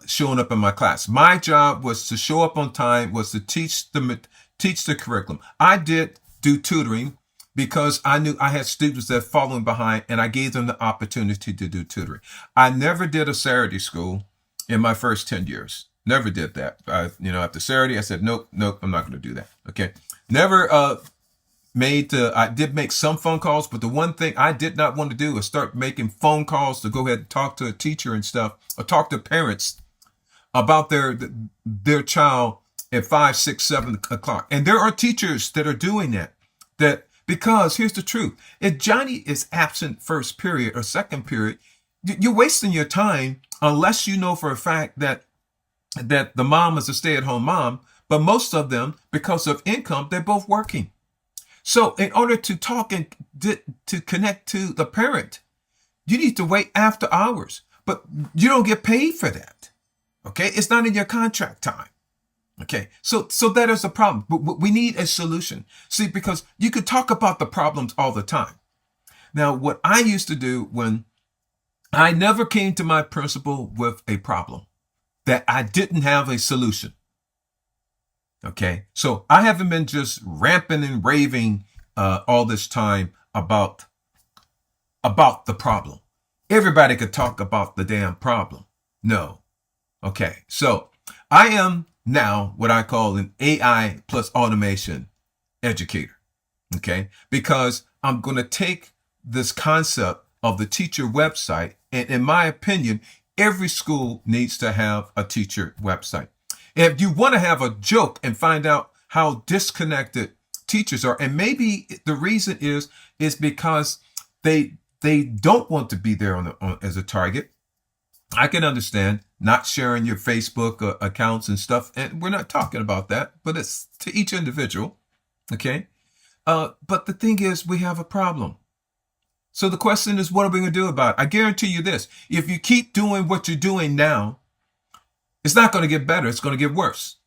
showing up in my class. My job was to show up on time, was to teach the curriculum. I did do tutoring because I knew I had students that were following behind, and I gave them the opportunity to do tutoring. I never did a Saturday school in my first 10 years. Never did that. After Saturday, I said, nope, I'm not going to do that. Okay. Never I did make some phone calls, but the one thing I did not want to do is start making phone calls to go ahead and talk to a teacher and stuff, or talk to parents about their child at 5, 6, 7 o'clock. And there are teachers that are doing that because here's the truth. If Johnny is absent first period or second period, you're wasting your time unless you know for a fact that the mom is a stay-at-home mom, but most of them, because of income, they're both working. So in order to talk and to connect to the parent, you need to wait after hours, but you don't get paid for that. Okay. It's not in your contract time. Okay. So that is a problem, but we need a solution. See, because you could talk about the problems all the time. Now, what I used to do when I never came to my principal with a problem that I didn't have a solution. Okay, so I haven't been just ramping and raving all this time about the problem. Everybody could talk about the damn problem. No. Okay, so I am now what I call an AI plus automation educator. Okay, because I'm going to take this concept of the teacher website, and in my opinion, every school needs to have a teacher website. If you want to have a joke and find out how disconnected teachers are, and maybe the reason is because they don't want to be there as a target. I can understand not sharing your Facebook accounts and stuff, and we're not talking about that, but it's to each individual. Okay, but the thing is, we have a problem. So the question is, what are we going to do about it? I guarantee you this: if you keep doing what you're doing now, it's not going to get better. It's going to get worse.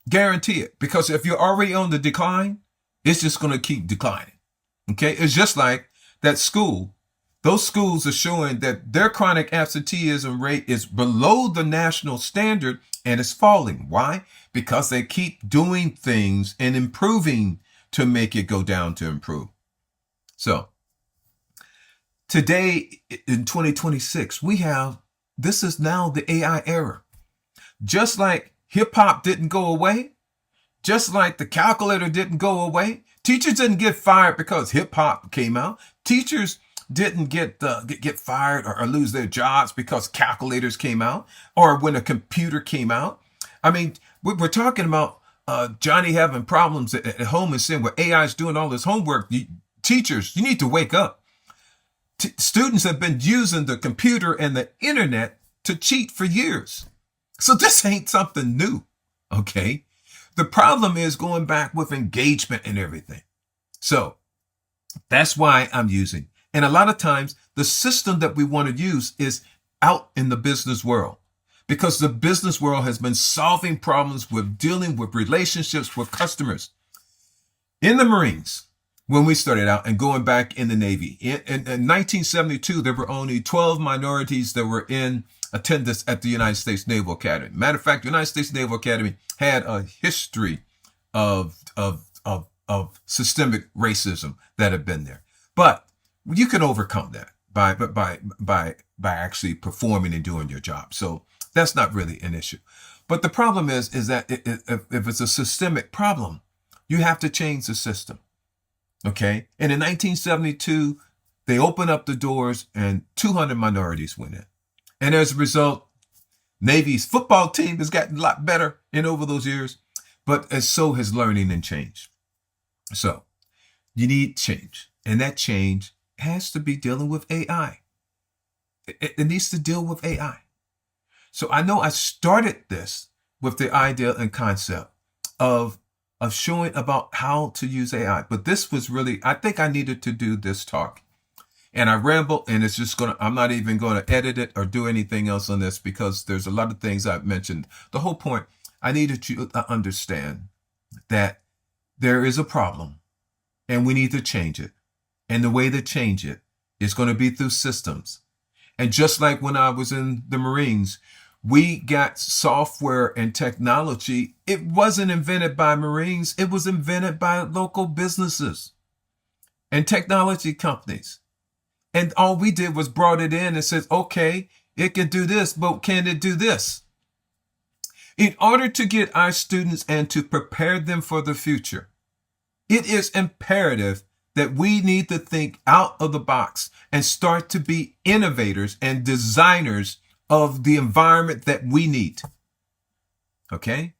Guarantee it. Because if you're already on the decline, it's just going to keep declining. Okay. It's just like that school. Those schools are showing that their chronic absenteeism rate is below the national standard and it's falling. Why? Because they keep doing things and improving to make it go down to improve. So today in 2026, this is now the AI era. Just like hip hop didn't go away, just like the calculator didn't go away, teachers didn't get fired because hip hop came out. Teachers didn't get fired or lose their jobs because calculators came out or when a computer came out. I mean, we're talking about Johnny having problems at home and saying, well, AI is doing all this homework. Teachers, you need to wake up. Students have been using the computer and the internet to cheat for years. So this ain't something new, okay? The problem is going back with engagement and everything. So that's why I'm using. And a lot of times the system that we want to use is out in the business world because the business world has been solving problems with dealing with relationships with customers. In the Marines, when we started out and going back in the Navy, in 1972, there were only 12 minorities that were in attendance at the United States Naval Academy. Matter of fact, the United States Naval Academy had a history of systemic racism that had been there. But you can overcome that by actually performing and doing your job. So that's not really an issue. But the problem is that if it's a systemic problem, you have to change the system. Okay. And in 1972, they opened up the doors and 200 minorities went in. And as a result, Navy's football team has gotten a lot better in over those years, but so has learning and change. So you need change, and that change has to be dealing with AI. It needs to deal with AI. So I know I started this with the idea and concept of showing about how to use AI, but this was really, I think I needed to do this talk And I ramble, and it's just I'm not even going to edit it or do anything else on this because there's a lot of things I've mentioned. The whole point, I needed you to understand that there is a problem and we need to change it. And the way to change it is going to be through systems. And just like when I was in the Marines, we got software and technology. It wasn't invented by Marines. It was invented by local businesses and technology companies. And all we did was brought it in and said, okay, it can do this, but can it do this? In order to get our students and to prepare them for the future, it is imperative that we need to think out of the box and start to be innovators and designers of the environment that we need. Okay?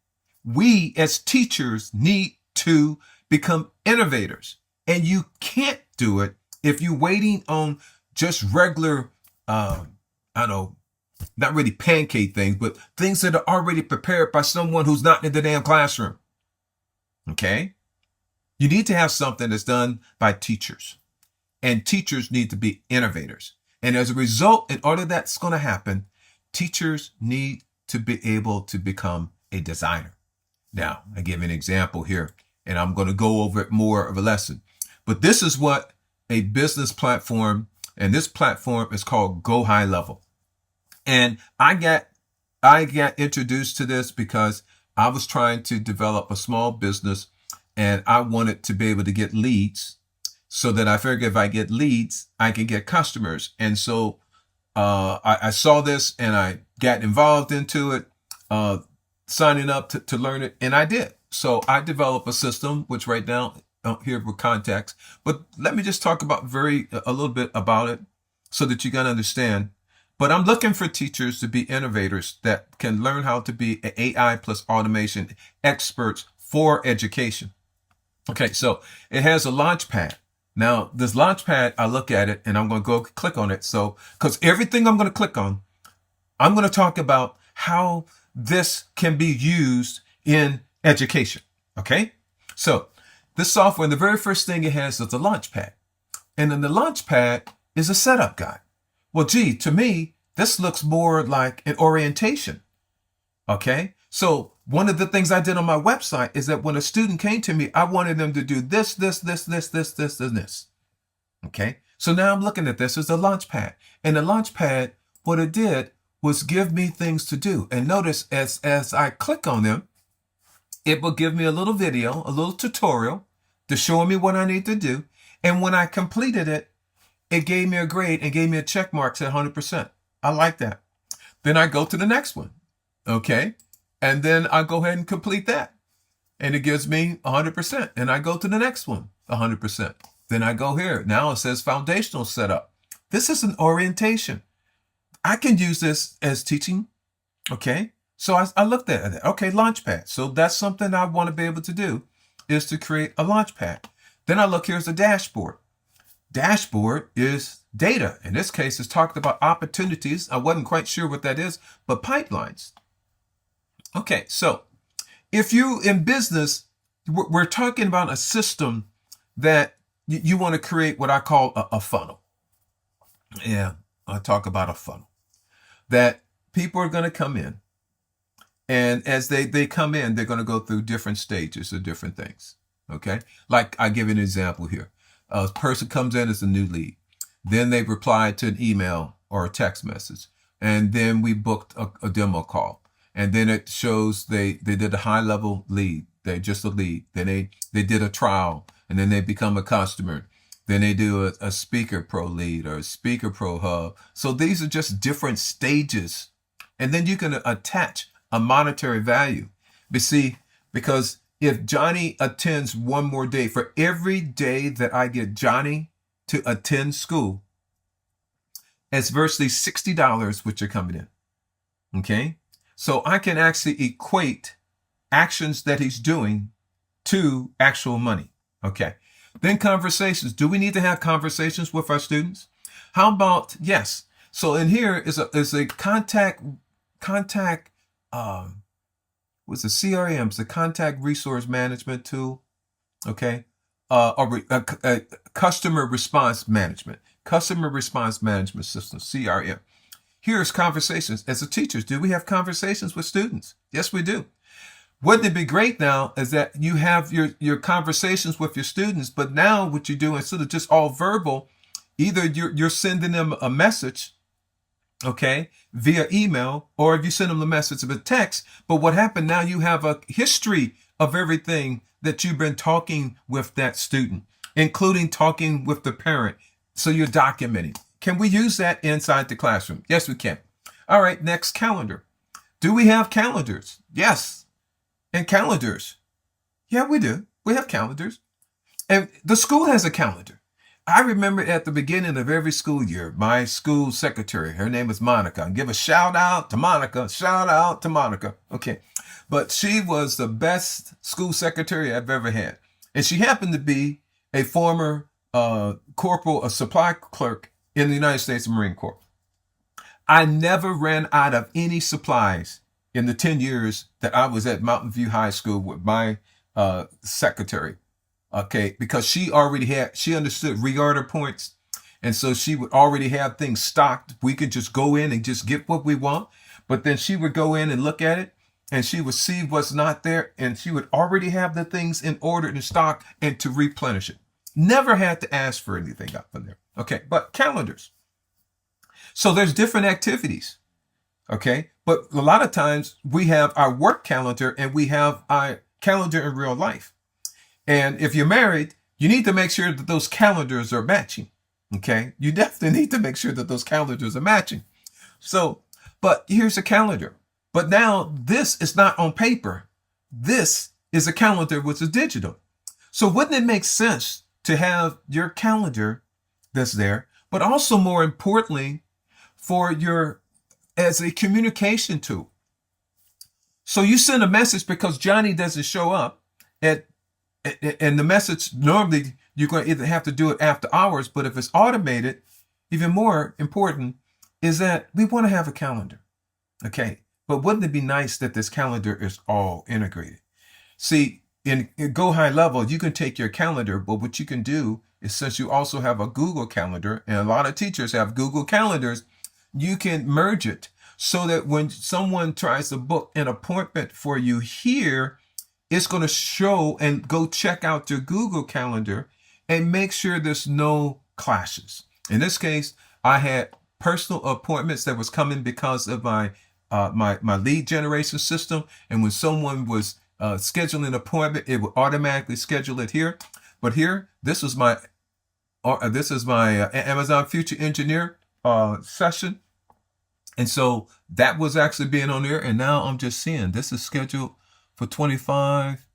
We as teachers need to become innovators. And you can't do it if you're waiting on just regular, not really pancake things, but things that are already prepared by someone who's not in the damn classroom. Okay? You need to have something that's done by teachers. And teachers need to be innovators. And as a result, in order that's going to happen, teachers need to be able to become a designer. Now, I give an example here, and I'm going to go over it more of a lesson. But this is what a business platform, and this platform is called GoHighLevel. And I got introduced to this because I was trying to develop a small business and I wanted to be able to get leads so that I figured if I get leads, I can get customers. And so I saw this and I got involved into it, signing up to learn it. And I did. So I developed a system, which right now here with contacts. But let me just talk about a little bit about it so that you can understand. But I'm looking for teachers to be innovators that can learn how to be AI plus automation experts for education. Okay, so it has a launch pad. Now, this launch pad, I look at it and I'm going to go click on it. So, because everything I'm going to click on, I'm going to talk about how this can be used in education. Okay, so this software, the very first thing it has is a launch pad. And then the launch pad is a setup guide. Well, gee, to me, this looks more like an orientation. Okay, so one of the things I did on my website is that when a student came to me, I wanted them to do this, and this. Okay, so now I'm looking at this as a launch pad. And the launch pad, what it did was give me things to do. And notice as I click on them, it will give me a little video, a little tutorial to show me what I need to do. And when I completed it, it gave me a grade and gave me a check mark, said 100%. I like that. Then I go to the next one. Okay. And then I go ahead and complete that. And it gives me 100%. And I go to the next one, 100%. Then I go here. Now it says foundational setup. This is an orientation. I can use this as teaching. Okay. So I looked at it. Okay, Launchpad. So that's something I want to be able to do is to create a Launchpad. Then I look, here's a dashboard. Dashboard is data. In this case, it's talked about opportunities. I wasn't quite sure what that is, but pipelines. Okay, so if you in business, we're talking about a system that you want to create what I call a funnel. Yeah, I talk about a funnel that people are going to come in. And as they come in, they're going to go through different stages of different things. Okay, like I give you an example here. A person comes in as a new lead. Then they reply to an email or a text message. And then we booked a demo call. And then it shows they did a high level lead. They're just a lead. Then they did a trial and then they become a customer. Then they do a speaker pro lead or a speaker pro hub. So these are just different stages. And then you can attach a monetary value. But see, because if Johnny attends one more day, for every day that I get Johnny to attend school, it's virtually $60 which are coming in. Okay? So I can actually equate actions that he's doing to actual money. Okay. Then conversations. Do we need to have conversations with our students? How about, yes. So in here is a contact, what's the CRM? It's a contact resource management tool. Okay. Or customer response management. Customer Response Management System, CRM. Here's conversations. As a teachers, do we have conversations with students? Yes, we do. Wouldn't it be great now is that you have your conversations with your students, but now what you do, instead of just all verbal, either you're sending them a message, okay, via email, or if you send them the message of a text. But what happened now, you have a history of everything that you've been talking with that student, including talking with the parent. So you're documenting. Can we use that inside the classroom? Yes, we can. All right, next, calendar. Do we have calendars? Yes. And calendars. Yeah, we do. We have calendars. And the school has a calendar. I remember at the beginning of every school year, my school secretary, her name is Monica. I'll give a shout out to Monica. Shout out to Monica. Okay. But she was the best school secretary I've ever had. And she happened to be a former corporal, a supply clerk in the United States Marine Corps. I never ran out of any supplies in the 10 years that I was at Mountain View High School with my secretary. Okay, because she understood reorder points. And so she would already have things stocked. We could just go in and just get what we want. But then she would go in and look at it, and she would see what's not there. And she would already have the things in order and stock and to replenish it. Never had to ask for anything up in there. Okay, but calendars. So there's different activities. Okay, but a lot of times we have our work calendar and we have our calendar in real life. And if you're married, you need to make sure that those calendars are matching. Okay, you definitely need to make sure that those calendars are matching. So, but here's a calendar. But now this is not on paper. This is a calendar which is digital. So wouldn't it make sense to have your calendar that's there, but also more importantly, for as a communication tool. So you send a message because Johnny doesn't show up and the message, normally you're going to either have to do it after hours, but if it's automated, even more important is that we want to have a calendar. Okay. But wouldn't it be nice that this calendar is all integrated? See, in GoHighLevel, you can take your calendar, but what you can do is, since you also have a Google Calendar, and a lot of teachers have Google Calendars, you can merge it so that when someone tries to book an appointment for you here, it's going to show and go check out your Google Calendar and make sure there's no clashes. In this case, I had personal appointments that was coming because of my lead generation system. And when someone was scheduling an appointment, it would automatically schedule it here. But here, this is my Amazon Future Engineer session. And so that was actually being on there. And now I'm just seeing this is scheduled for 25,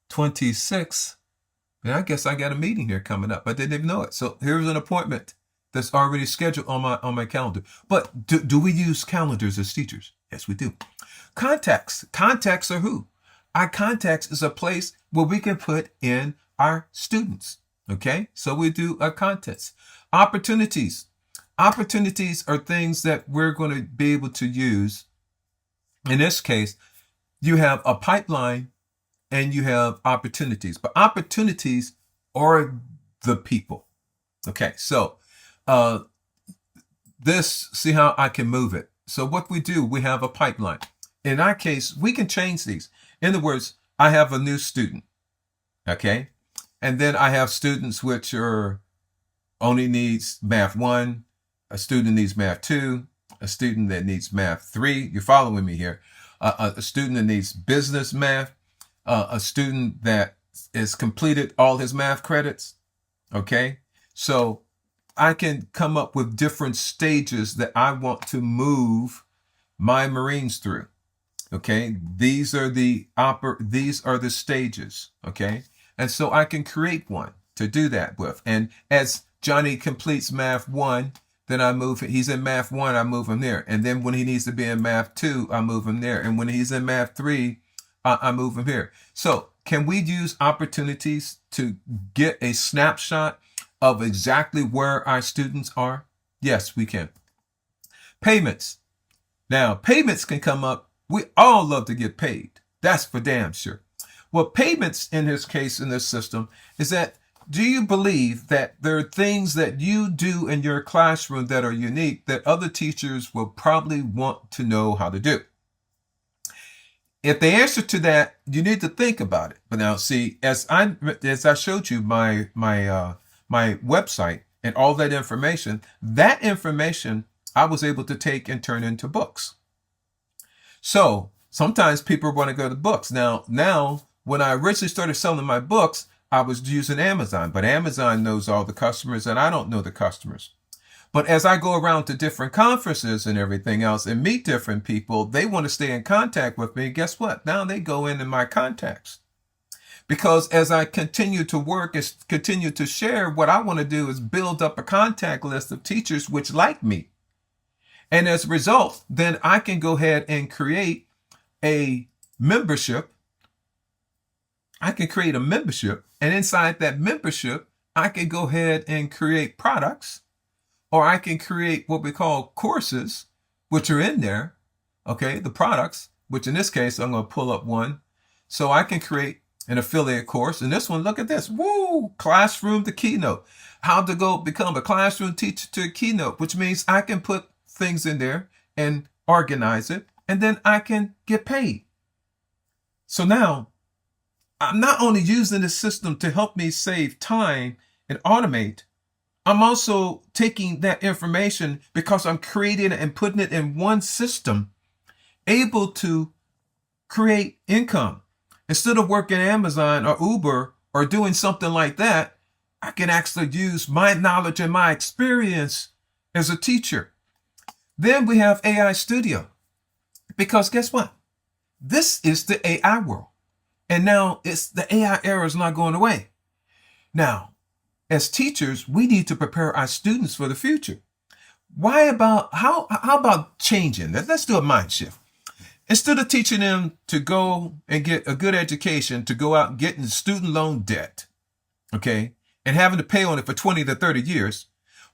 26. And I guess I got a meeting here coming up. I didn't even know it. So here's an appointment that's already scheduled on my calendar. But do we use calendars as teachers? Yes, we do. Contacts. Contacts are who? Our contacts is a place where we can put in our students. Okay, so we do a contacts. Opportunities. Opportunities are things that we're going to be able to use. In this case, you have a pipeline and you have opportunities. But opportunities are the people. Okay, so see how I can move it. So what we do, we have a pipeline. In our case, we can change these. In other words, I have a new student. Okay. And then I have students which only needs math 1, a student needs math 2, a student that needs math 3. You're following me here. A student that needs business math, a student that has completed all his math credits. Okay. So I can come up with different stages that I want to move my Marines through. Okay. These are the stages. Okay. And so I can create one to do that with. And as Johnny completes math 1, then I move it. He's in math 1, I move him there. And then when he needs to be in math 2, I move him there. And when he's in math 3, I move him here. So can we use opportunities to get a snapshot of exactly where our students are? Yes, we can. Payments. Now, payments can come up. We all love to get paid. That's for damn sure. Well, payments in this case, in this system, is that do you believe that there are things that you do in your classroom that are unique that other teachers will probably want to know how to do? If the answer to that, you need to think about it. But now, see, as I showed you my website and all that information I was able to take and turn into books. So sometimes people want to go to books. Now, when I originally started selling my books, I was using Amazon, but Amazon knows all the customers and I don't know the customers. But as I go around to different conferences and everything else and meet different people, they want to stay in contact with me. Guess what? Now they go into my contacts. Because as I continue to work and continue to share, what I want to do is build up a contact list of teachers which like me. And as a result, then I can go ahead and create a membership. I can create a membership. And inside that membership, I can go ahead and create products. Or I can create what we call courses, which are in there. Okay, the products, which in this case, I'm going to pull up one. So I can create an affiliate course. And this one, look at this. Woo! Classroom to Keynote. How to go become a classroom teacher to Keynote, which means I can put things in there and organize it. And then I can get paid. So now I'm not only using this system to help me save time and automate, I'm also taking that information because I'm creating it and putting it in one system, able to create income. Instead of working Amazon or Uber or doing something like that, I can actually use my knowledge and my experience as a teacher. Then we have AI Studio. Because guess what? This is the AI world. And now the AI era is not going away. Now, as teachers, we need to prepare our students for the future. How about changing that? Let's do a mind shift. Instead of teaching them to go and get a good education, to go out and get in student loan debt, okay, and having to pay on it for 20 to 30 years,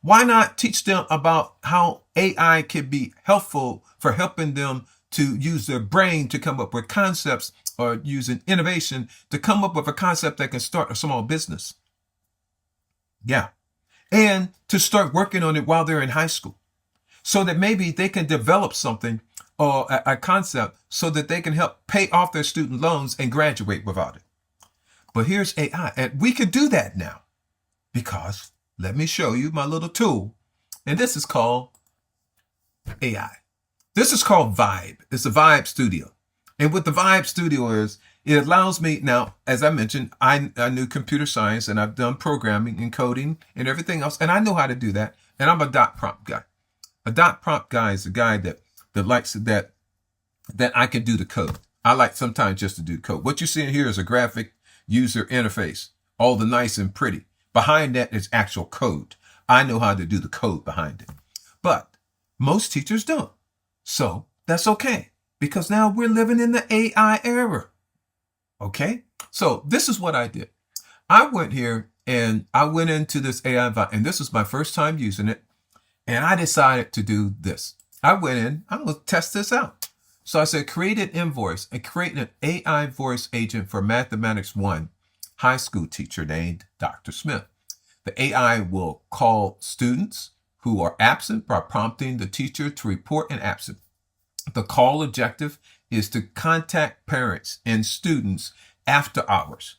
why not teach them about how AI can be helpful for helping them to use their brain to come up with concepts, or using innovation to come up with a concept that can start a small business? Yeah. And to start working on it while they're in high school so that maybe they can develop something or a concept so that they can help pay off their student loans and graduate without it. But here's AI, and we can do that now because let me show you my little tool. And this is called AI. This is called Vibe. It's a Vibe Studio. And what the Vibe Studio is, it allows me now, as I mentioned, I knew computer science and I've done programming and coding and everything else. And I know how to do that. And I'm a dot prompt guy. A dot prompt guy is a guy that likes that I can do the code. I like sometimes just to do code. What you're seeing here is a graphic user interface, all the nice and pretty. Behind that is actual code. I know how to do the code behind it. But most teachers don't. So that's okay, because now we're living in the AI era. Okay, so this is what I did. I went here and I went into this AI, and this was my first time using it. And I decided to do this. I went in, I'm going to test this out. So I said, create an invoice and create an AI voice agent for Mathematics 1 high school teacher named Dr. Smith. The AI will call students who are absent by prompting the teacher to report an absent. The call objective is to contact parents and students after hours.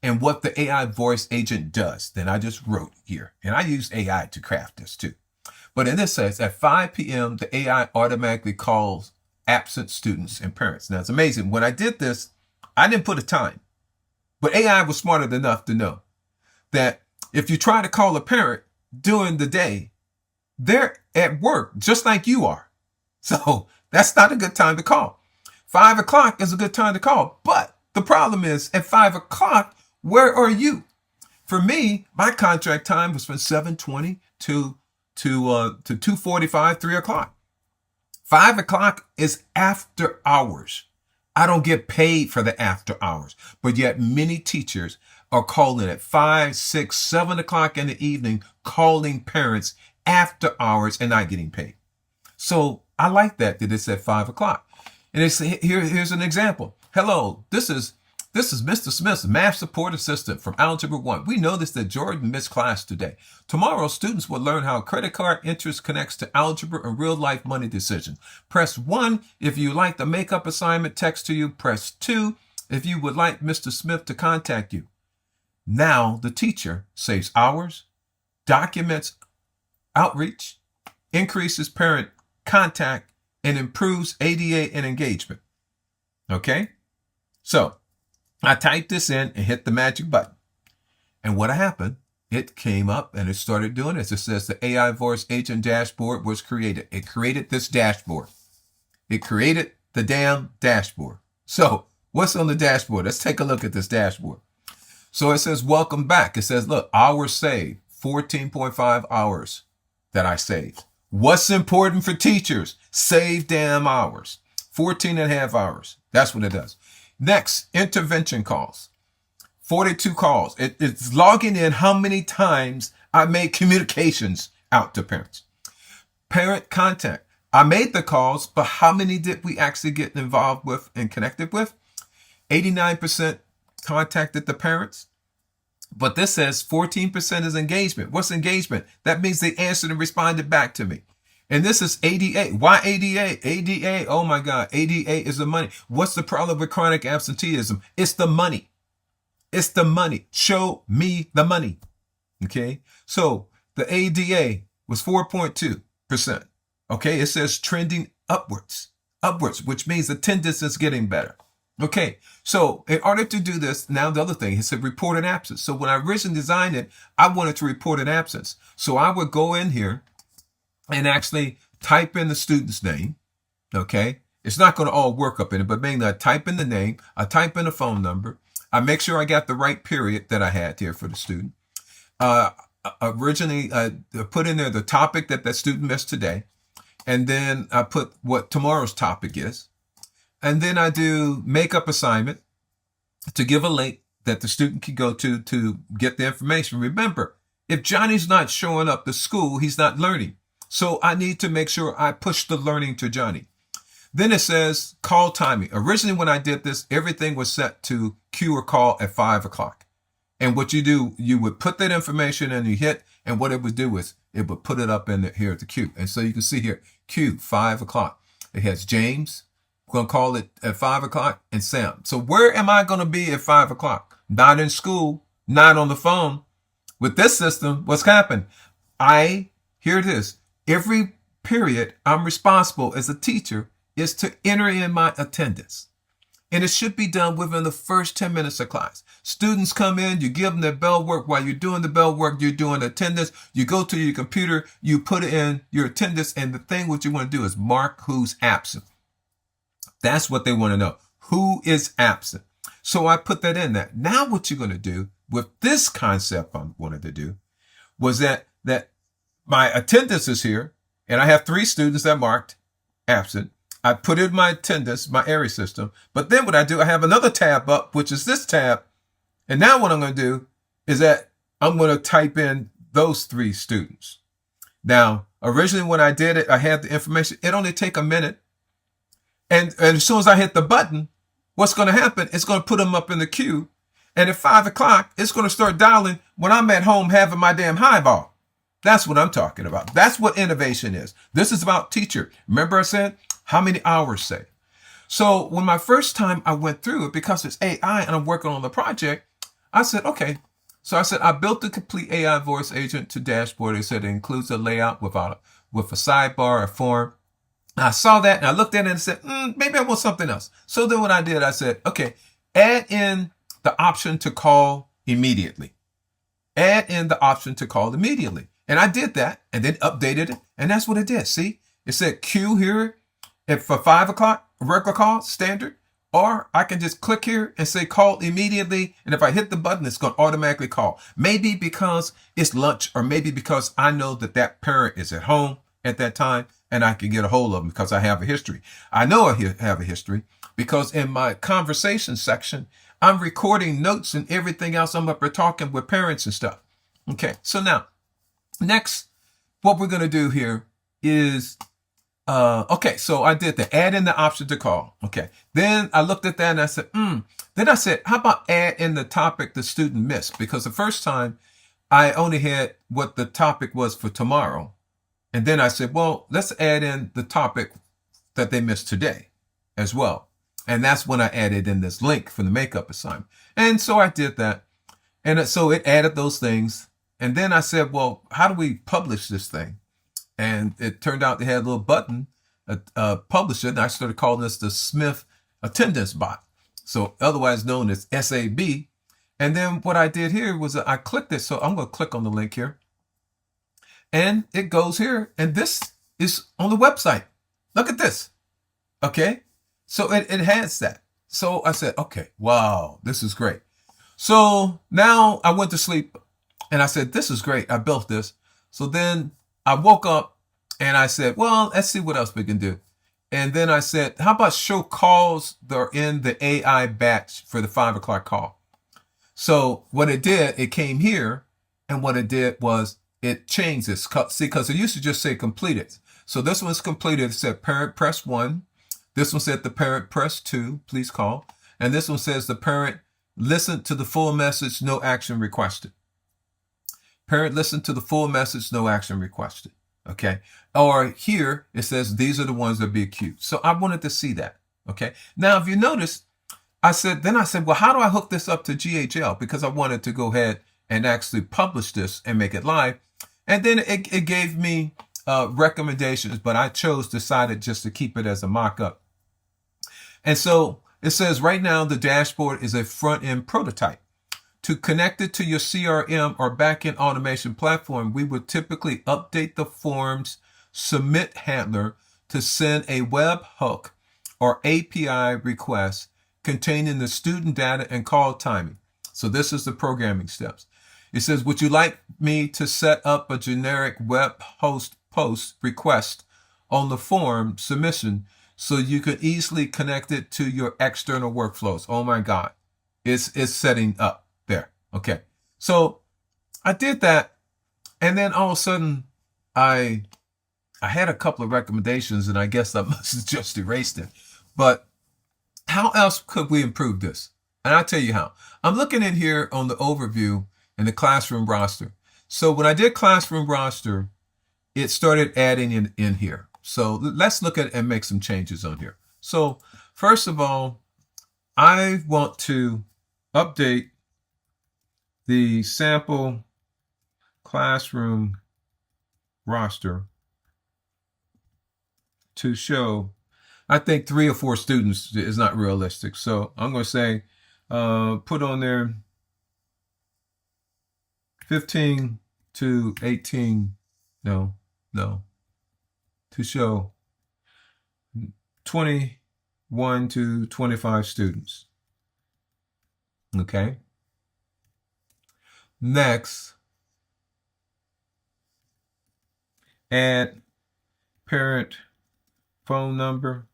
And what the AI voice agent does, then I just wrote here. And I used AI to craft this too. But in this sense, at 5 p.m., the AI automatically calls absent students and parents. Now, it's amazing. When I did this, I didn't put a time. But AI was smart enough to know that if you try to call a parent during the day, they're at work just like you are. So that's not a good time to call. 5 o'clock is a good time to call. But the problem is at 5 o'clock, where are you? For me, my contract time was from 7:20 to 2:45, 3 o'clock. 5 o'clock is after hours. I don't get paid for the after hours, but yet many teachers are calling at 5, 6, 7 o'clock in the evening, calling parents after hours and not getting paid. So I like that it's at 5 o'clock. And it's here's an example. Hello, this is This is Mr. Smith's math support assistant from Algebra 1. We noticed that Jordan missed class today. Tomorrow, students will learn how credit card interest connects to algebra and real-life money decisions. Press 1 if you like the makeup assignment text to you. Press 2 if you would like Mr. Smith to contact you. Now, the teacher saves hours, documents outreach, increases parent contact, and improves ADA and engagement. Okay? So, I typed this in and hit the magic button. And what happened? It came up and it started doing this. It says the AI voice agent dashboard was created. It created this dashboard. It created the damn dashboard. So what's on the dashboard? Let's take a look at this dashboard. So it says, welcome back. It says, look, hours saved, 14.5 hours that I saved. What's important for teachers? Save damn hours, 14 and a half hours. That's what it does. Next, intervention calls, 42 calls. It's logging in how many times I made communications out to parents. Parent contact. I made the calls, but how many did we actually get involved with and connected with? 89% contacted the parents. But this says 14% is engagement. What's engagement? That means they answered and responded back to me. And this is ADA. Why ADA? ADA, oh my God, ADA is the money. What's the problem with chronic absenteeism? It's the money. It's the money. Show me the money. Okay? So the ADA was 4.2%. Okay? It says trending upwards, which means attendance is getting better. Okay, so in order to do this, now the other thing, it said report an absence. So when I originally designed it, I wanted to report an absence. So I would go in here and actually type in the student's name. Okay, it's not going to all work up in it, but mainly I type in the name, I type in the phone number, I make sure I got the right period that I had here for the student. Originally, I put in there the topic that that student missed today, and then I put what tomorrow's topic is. And then I do makeup assignment to give a link that the student can go to get the information. Remember, if Johnny's not showing up to school, he's not learning. So I need to make sure I push the learning to Johnny. Then it says call timing. Originally, when I did this, everything was set to cue or call at 5 o'clock. And what you do, you would put that information and you hit, and what it would do is it would put it up in here at the queue. And so you can see here, Q, 5 o'clock. It has James. We're going to call it at 5 o'clock, and Sam. So where am I going to be at 5 o'clock? Not in school, not on the phone. With this system, what's happened? Here it is. Every period I'm responsible as a teacher is to enter in my attendance. And it should be done within the first 10 minutes of class. Students come in, you give them their bell work. While you're doing the bell work, you're doing attendance. You go to your computer, you put in your attendance, and the thing what you want to do is mark who's absent. That's what they want to know. Who is absent? So I put that in there. Now what you're going to do with this concept I wanted to do was that my attendance is here, and I have 3 students that marked absent. I put in my attendance, my area system, but then what I do, I have another tab up, which is this tab. And now what I'm going to do is that I'm going to type in those 3 students. Now, originally when I did it, I had the information. It only take a minute. And as soon as I hit the button, what's going to happen? It's going to put them up in the queue. And at 5 o'clock, it's going to start dialing when I'm at home having my damn highball. That's what I'm talking about. That's what innovation is. This is about teacher. Remember I said, how many hours saved? So when my first time I went through it, because it's AI and I'm working on the project, I said, okay. So I said, I built the complete AI voice agent to dashboard. It said it includes a layout with a sidebar, a form. I saw that and I looked at it and said, maybe I want something else. So then what I did, I said, okay, add in the option to call immediately. Add in the option to call immediately. And I did that and then updated it. And that's what it did. See, it said queue here for 5 o'clock, regular call, standard. Or I can just click here and say call immediately. And if I hit the button, it's going to automatically call. Maybe because it's lunch, or maybe because I know that that parent is at home at that time and I can get a hold of them because I have a history. I know I have a history because in my conversation section, I'm recording notes and everything else. I'm up there talking with parents and stuff. Okay, so now, next, what we're going to do here is Okay, so I did the add in the option to call. Okay. Then I looked at that and I said, Then I said, how about add in the topic the student missed? Because the first time I only had what the topic was for tomorrow. And then I said, well, let's add in the topic that they missed today as well. And that's when I added in this link for the makeup assignment. And so I did that. And so it added those things. And then I said, well, how do we publish this thing? And it turned out they had a little button, publish it. And I started calling this the Smith Attendance Bot. So otherwise known as SAB. And then what I did here was I clicked it. So I'm going to click on the link here. And it goes here. And this is on the website. Look at this. Okay. So it has that. So I said, okay, wow, this is great. So now I went to sleep and I said, this is great. I built this. So then I woke up and I said, well, let's see what else we can do. And then I said, how about show calls that are in the AI batch for the 5 o'clock call? So what it did, it came here. And what it did was it changed this. See, because it used to just say completed. So this one's completed. It said parent press 1. This one said the parent press 2, please call. And this one says the parent listened to the full message, no action requested. Parent listened to the full message, no action requested. Okay. Or here it says these are the ones that be queued. So I wanted to see that. Okay. Now, if you notice, I said, well, how do I hook this up to GHL? Because I wanted to go ahead and actually publish this and make it live. And then it gave me recommendations, but I decided just to keep it as a mock-up. And so it says right now the dashboard is a front-end prototype. To connect it to your CRM or back-end automation platform, we would typically update the form's submit handler to send a web hook or API request containing the student data and call timing. So this is the programming steps. It says, would you like me to set up a generic web host post request on the form submission so you can easily connect it to your external workflows? Oh my God, it's setting up there. Okay. So I did that. And then all of a sudden I had a couple of recommendations and I guess I must have just erased it. But how else could we improve this? And I'll tell you how. I'm looking in here on the overview in the classroom roster. So when I did classroom roster, it started adding in here. So let's look at it and make some changes on here. So first of all, I want to update the sample classroom roster to show, I think 3 or 4 students is not realistic. So I'm going to say, put on there 15 to 18, no, to show 21 to 25 students. Okay. Next, add parent phone number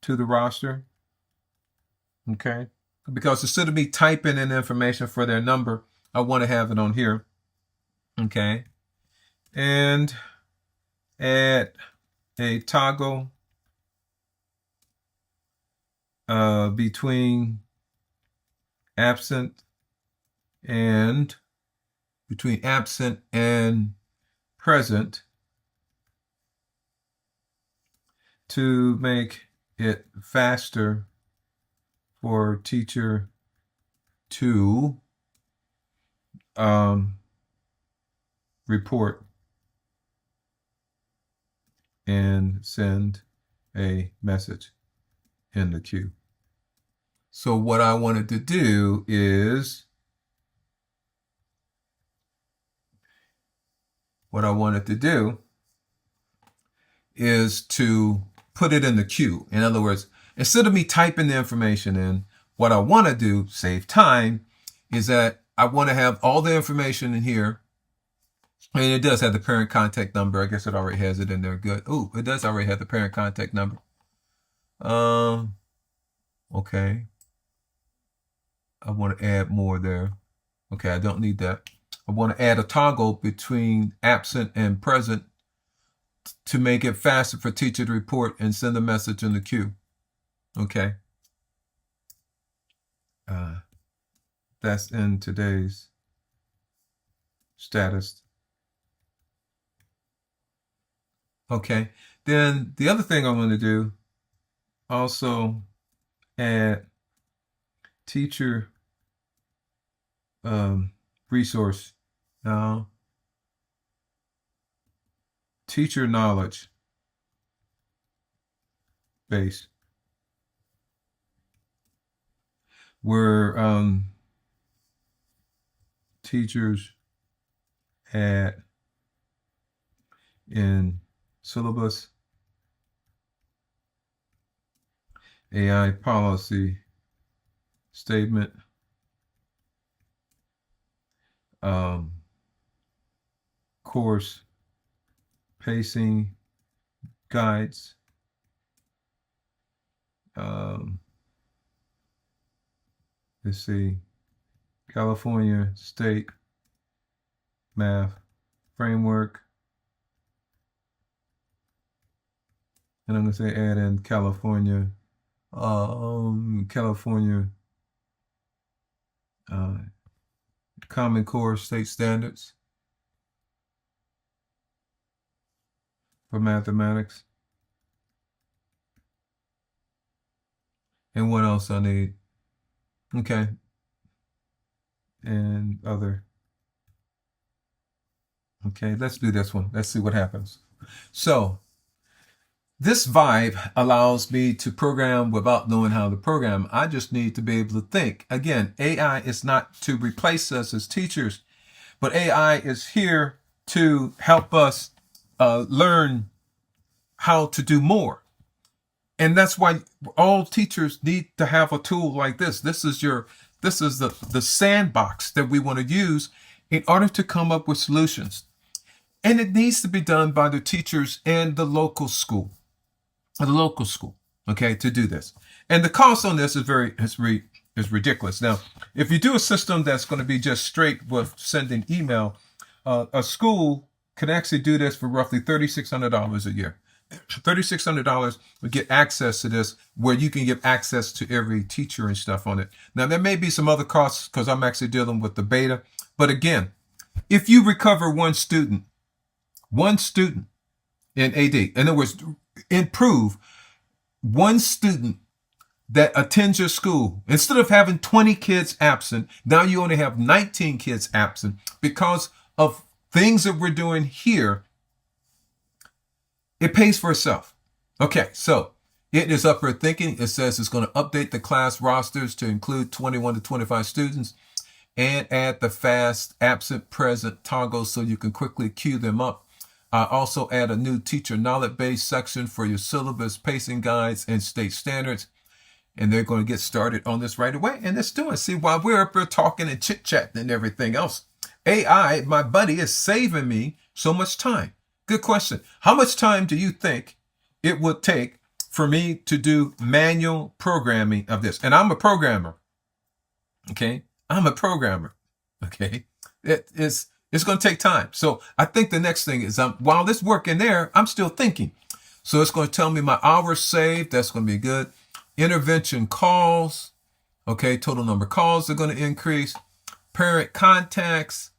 to the roster. Okay. Because instead of me typing in information for their number, I want to have it on here. Okay. And add a toggle between absent and present to make it faster for teacher to report and send a message in the queue. So what I wanted to do is to put it in the queue. In other words, instead of me typing the information in, what I want to do, save time, is that I want to have all the information in here. And it does have the parent contact number. I guess it already has it in there. Good. Oh, it does already have the parent contact number. Okay. I want to add more there. Okay, I don't need that. I want to add a toggle between absent and present to make it faster for teacher to report and send a message in the queue. Okay. That's in today's status. Okay. Then the other thing I'm going to do, also add teacher resource. Now, teacher knowledge base, where teachers add in syllabus, AI policy statement, course pacing guides, let's see, California State Math Framework, and I'm going to say add in California Common Core State Standards for mathematics. And what else I need? Okay. And other. Okay, let's do this one. Let's see what happens. So, this Vibe allows me to program without knowing how to program. I just need to be able to think. Again, AI is not to replace us as teachers, but AI is here to help us learn how to do more. And that's why all teachers need to have a tool like this. This is the sandbox that we want to use in order to come up with solutions. And it needs to be done by the teachers and the local school. Okay, to do this. And the cost on this is ridiculous. Now, if you do a system that's going to be just straight with sending email, a school can actually do this for roughly $3,600 a year. $3,600 would get access to this, where you can get access to every teacher and stuff on it. Now, there may be some other costs because I'm actually dealing with the beta. But again, if you recover one student in AD, in other words, improve one student that attends your school, instead of having 20 kids absent, now you only have 19 kids absent because of things that we're doing here. It pays for itself. Okay, so it is upward thinking. It says it's going to update the class rosters to include 21 to 25 students and add the fast absent present toggles so you can quickly queue them up. Also add a new teacher knowledge base section for your syllabus, pacing guides, and state standards. And they're going to get started on this right away. And it's doing. See, while we're up here talking and chit-chatting and everything else, AI, my buddy, is saving me so much time. Good question. How much time do you think it would take for me to do manual programming of this? And I'm a programmer. Okay? I'm a programmer. Okay? It's going to take time. So I think the next thing is, while this working there, I'm still thinking. So it's going to tell me my hours saved. That's going to be good. Intervention calls. Okay, total number of calls are going to increase. Parent contacts.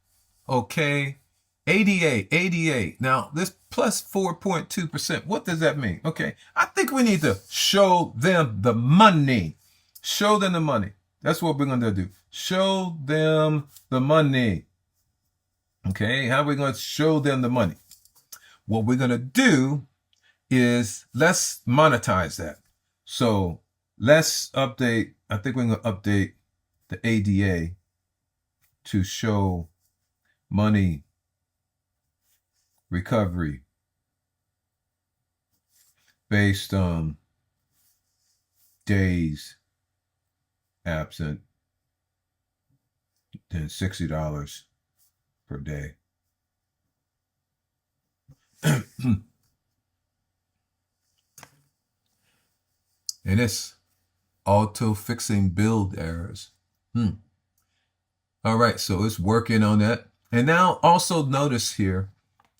Okay. ADA. Now, this plus 4.2%. What does that mean? Okay. I think we need to show them the money. Show them the money. That's what we're going to do. Show them the money. Okay, how are we going to show them the money? What we're going to do is let's monetize that. So let's update, I think we're going to update the ADA to show money recovery based on days absent, then $60 per day. And it's auto fixing build errors. All right, so it's working on that. And now also notice here,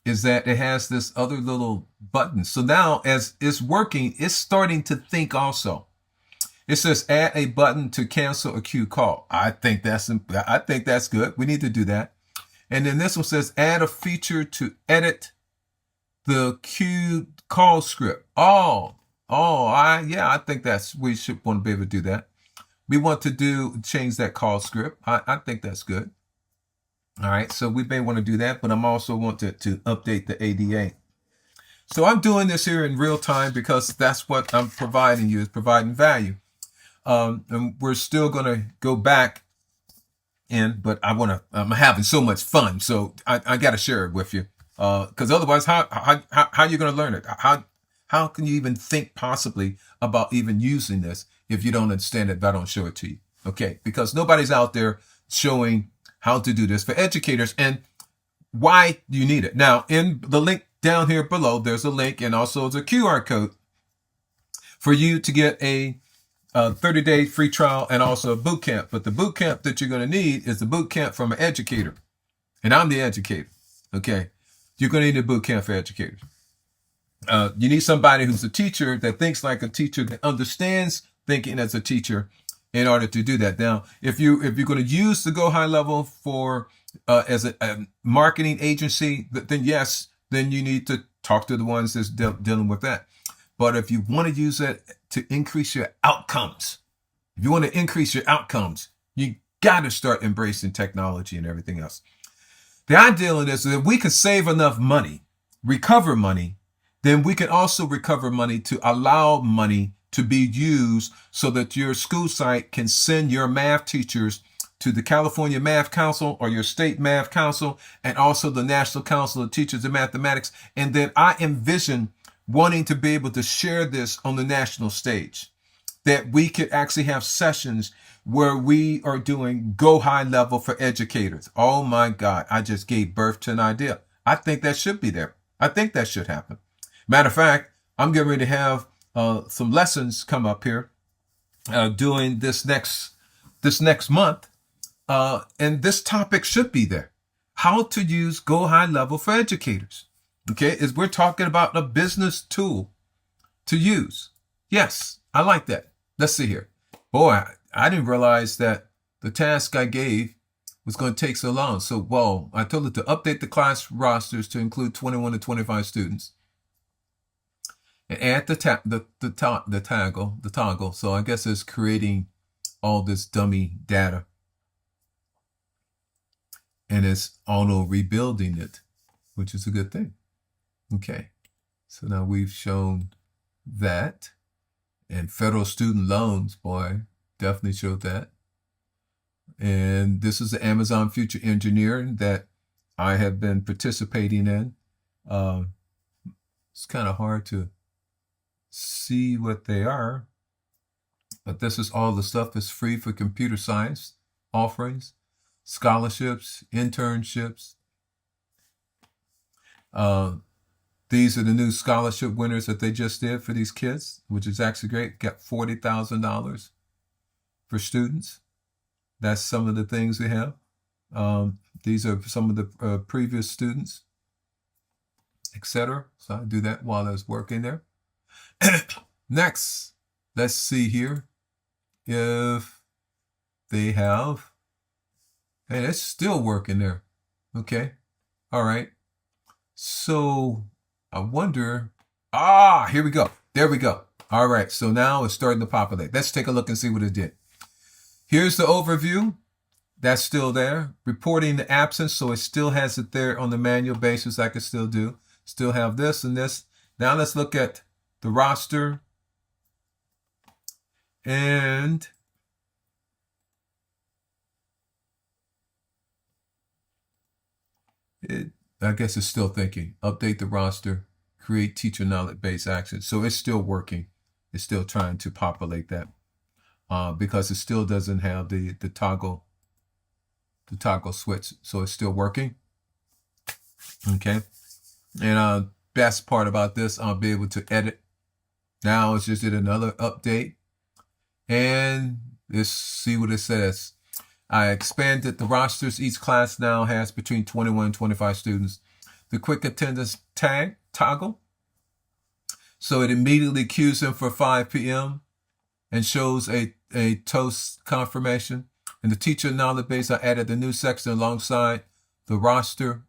is that it has this other little button. So now as it's working, it's starting to think also. It says add a button to cancel a queue call. I think that's good. We need to do that. And then this one says add a feature to edit the queue call script. I think we should want to be able to do that. We want to change that call script. I think that's good. All right, so we may want to do that, but I'm also want to update the ADA. So I'm doing this here in real time because that's what I'm providing you, is providing value. And we're still going to go back in, but I'm having so much fun. So I got to share it with you. Because otherwise, how are you going to learn it? How can you even think possibly about even using this if you don't understand it, if I don't show it to you? Okay, because nobody's out there showing how to do this for educators and why you need it. Now, in the link down here below, there's a link and also the QR code for you to get a 30-day free trial and also a boot camp. But the boot camp that you're going to need is the boot camp from an educator. And I'm the educator. Okay. You're going to need a boot camp for educators. You need somebody who's a teacher that thinks like a teacher, that understands thinking as a teacher in order to do that. Now, if you're going to use the GoHighLevel for as a marketing agency, then yes, then you need to talk to the ones that's dealing with that. But if you want to use it to increase your outcomes, you got to start embracing technology and everything else. The ideal in this is if we can save enough money, recover money, then we can also recover money to allow money to be used so that your school site can send your math teachers to the California Math Council or your state math council and also the National Council of Teachers of Mathematics. And then I envision wanting to be able to share this on the national stage, that we could actually have sessions where we are doing GoHighLevel for educators. Oh my God, I just gave birth to an idea. I think that should be there. I think that should happen. Matter of fact, I'm getting ready to have some lessons come up here during this next month. And this topic should be there. How to use GoHighLevel for educators. Okay, we're talking about a business tool to use. Yes, I like that. Let's see here. Boy, I didn't realize that the task I gave was going to take so long. So, I told it to update the class rosters to include 21 to 25 students and add the toggle. So I guess it's creating all this dummy data and it's auto rebuilding it, which is a good thing. Okay, so now we've shown that. And federal student loans, boy, definitely showed that. And this is the Amazon Future Engineer that I have been participating in. It's kind of hard to see what they are, but this is all the stuff that's free for computer science offerings, scholarships, internships. These are the new scholarship winners that they just did for these kids, which is actually great. Got $40,000 for students. That's some of the things we have. These are some of the previous students, etc. So I do that while I was working there. Next, let's see here if they have, and it's still working there. Okay. All right. So I wonder, here we go. There we go. All right. So now it's starting to populate. Let's take a look and see what it did. Here's the overview. That's still there. Reporting the absence. So it still has it there on the manual basis. I can still do. Still have this and this. Now let's look at the roster. And I guess it's still thinking. Update the roster. Create teacher knowledge base actions. So it's still working. It's still trying to populate that. Because it still doesn't have the toggle switch. So it's still working. Okay. And best part about this, I'll be able to edit. Now it's just did another update. And let's see what it says. I expanded the rosters. Each class now has between 21 and 25 students. the quick attendance toggle. So it immediately cues him for 5 p.m. and shows a toast confirmation. In the teacher knowledge base, I added the new section alongside the roster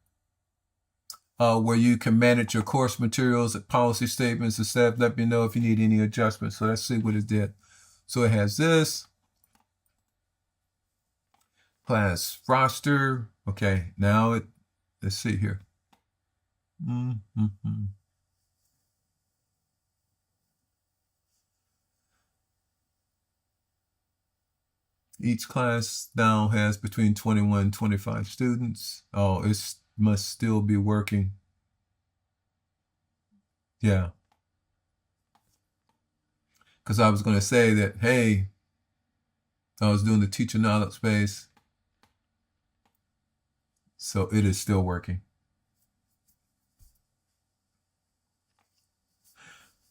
where you can manage your course materials, policy statements, etc. Let me know if you need any adjustments. So let's see what it did. So it has this. Class roster. Okay, now let's see here. Each class now has between 21 and 25 students. Oh, it must still be working. Yeah. Because I was going to say that, hey, I was doing the teacher knowledge space. So it is still working.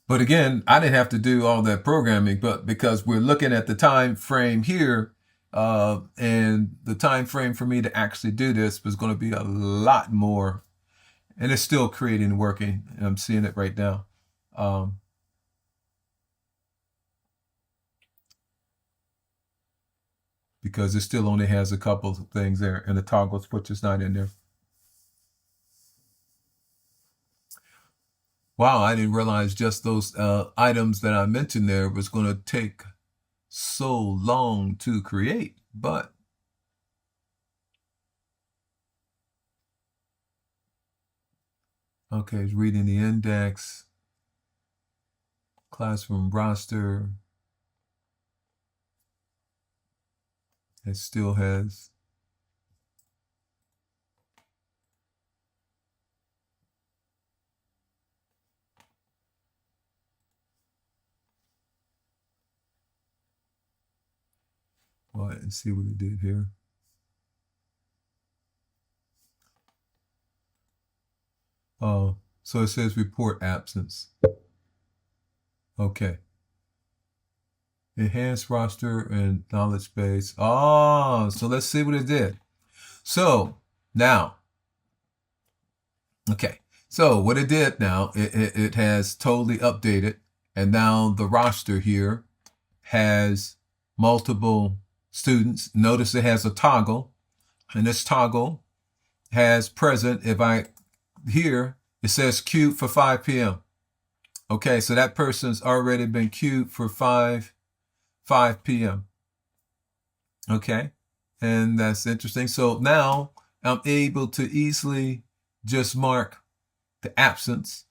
But again, I didn't have to do all that programming, but because we're looking at the time frame here, and the time frame for me to actually do this was going to be a lot more, and it's still creating and working. And I'm seeing it right now. Because it still only has a couple of things there, and the toggle switch is not in there. Wow, I didn't realize just those items that I mentioned there was going to take so long to create, but okay, it's reading the index, classroom roster. It still has well, let's see what it did here. Oh, so it says report absence. Okay. Enhanced roster and knowledge base. Oh, so let's see what it did. So now, okay. So what it did now, it has totally updated. And now the roster here has multiple students. Notice it has a toggle. And this toggle has present. If I here, it says queued for 5 p.m. Okay, so that person's already been queued for 5 p.m. Okay, and that's interesting. So now I'm able to easily just mark the absence.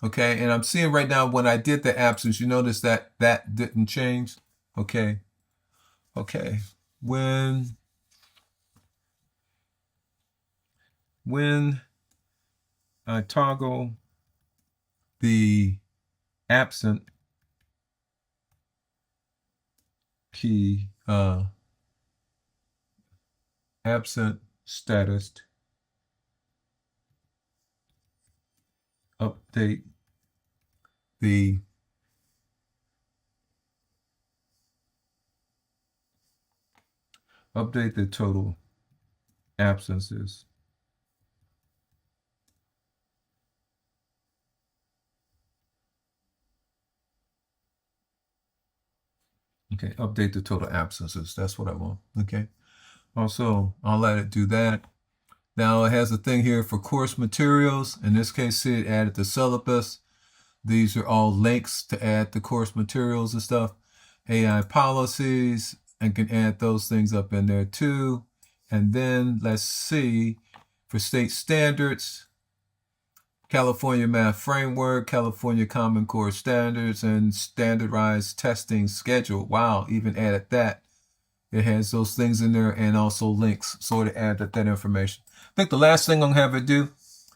Okay, and I'm seeing right now when I did the absence, you notice that that didn't change. Okay, okay. When I toggle the absent key, absent status, update the total absences. Okay, update the total absences. That's what I want. Okay. Also, I'll let it do that. Now it has a thing here for course materials. In this case, see it added the syllabus. These are all links to add the course materials and stuff. AI policies, and can add those things up in there too. And then let's see, for state standards, California Math Framework, California Common Core Standards, and standardized testing schedule. Wow, even added that. It has those things in there and also links. So to add that information. I think the last thing I'm going to have it do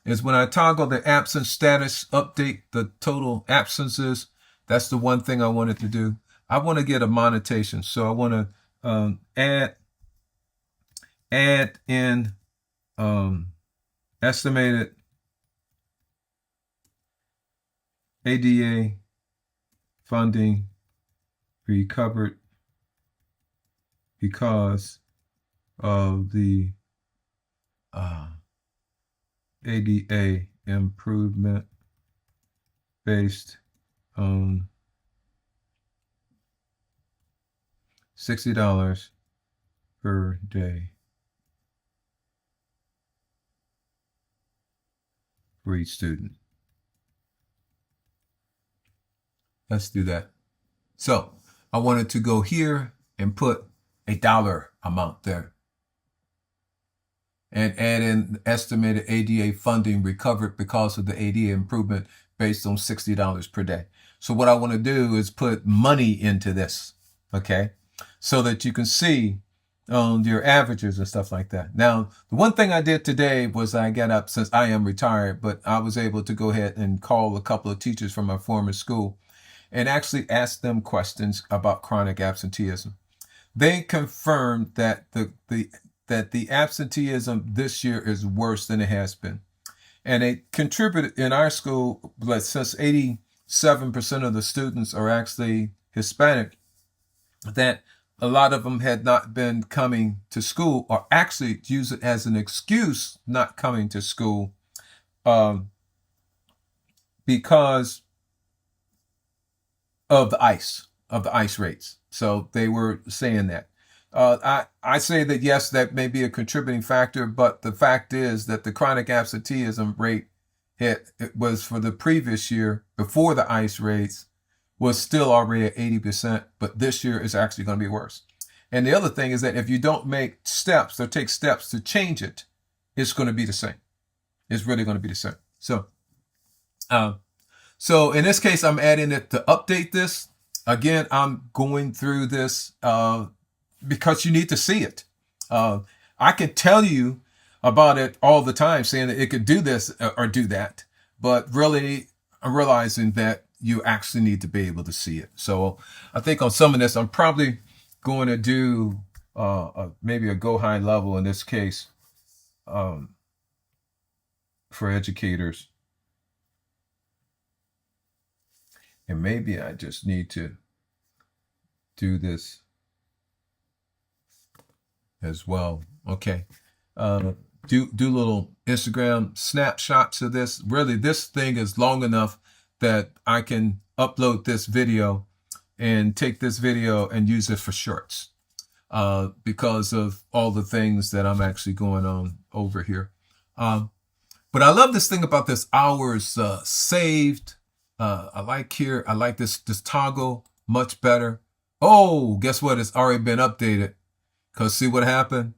is when I toggle the absence status, update the total absences. That's the one thing I wanted to do. I want to get a monetization. So I want to add in estimated ADA funding recovered because of the ADA improvement based on $60 per day for each student. Let's do that. So I wanted to go here and put a dollar amount there and add in estimated ADA funding recovered because of the ADA improvement based on $60 per day. So what I want to do is put money into this, okay, so that you can see your averages and stuff like that. Now, the one thing I did today was I got up, since I am retired, but I was able to go ahead and call a couple of teachers from my former school and actually ask them questions about chronic absenteeism. They confirmed that the absenteeism this year is worse than it has been. And it contributed in our school, since 87% of the students are actually Hispanic, that a lot of them had not been coming to school, or actually use it as an excuse not coming to school, because of the ice rates. So they were saying that. I say that yes, that may be a contributing factor, but the fact is that the chronic absenteeism rate it was for the previous year before the ice rates was still already at 80%, but this year is actually going to be worse. And the other thing is that if you don't make steps or take steps to change it, it's going to be the same. It's really going to be the same. So in this case, I'm adding it to update this. Again, I'm going through this because you need to see it. I can tell you about it all the time, saying that it could do this or do that, but really I'm realizing that you actually need to be able to see it. So I think on some of this, I'm probably going to do maybe a GoHighLevel in this case for educators. And maybe I just need to do this as well. Okay. Do little Instagram snapshots of this. Really, this thing is long enough that I can upload this video and take this video and use it for shorts because of all the things that I'm actually going on over here. But I love this thing about this hours saved. I like this toggle much better. Oh, guess what? It's already been updated. Because see what happened?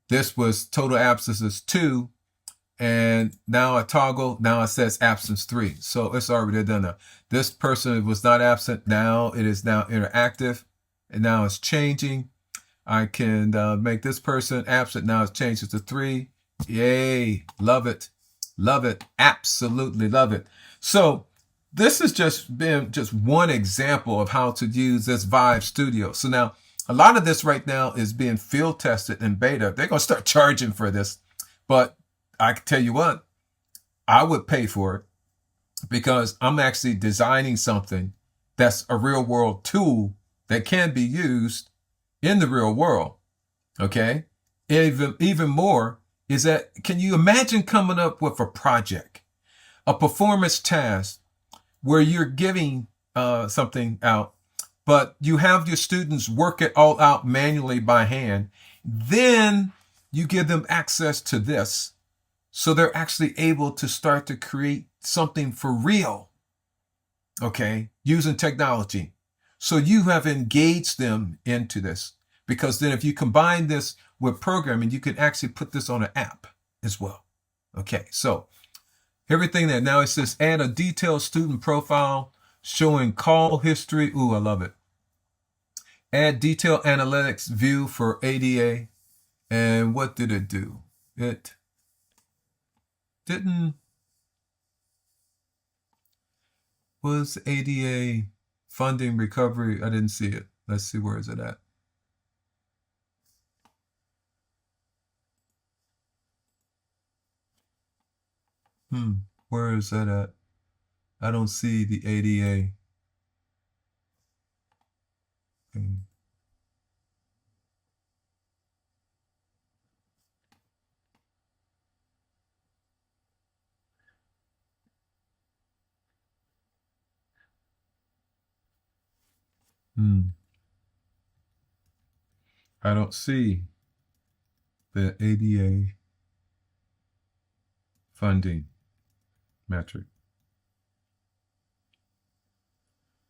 This was total absences 2. And now I toggle. Now it says absence 3. So it's already done now. This person was not absent. Now it is now interactive. And now it's changing. I can make this person absent. Now it changes to 3. Yay. Love it. Love it. Absolutely love it. So this has just been just one example of how to use this Vive Studio. So now a lot of this right now is being field tested in beta. They're going to start charging for this. But I can tell you what, I would pay for it because I'm actually designing something that's a real world tool that can be used in the real world. Okay. Even more is that, can you imagine coming up with a project, a performance task where you're giving something out, but you have your students work it all out manually by hand. Then you give them access to this. So they're actually able to start to create something for real. Okay. Using technology. So you have engaged them into this, because then if you combine this with programming, you can actually put this on an app as well. Okay. So everything that now it says add a detailed student profile showing call history. Ooh, I love it. Add detailed analytics view for ADA. And what did it do? It didn't. Was ADA funding recovery? I didn't see it. Let's see, where is it at? Where is that at? I don't see the ADA. I don't see the ADA funding metric.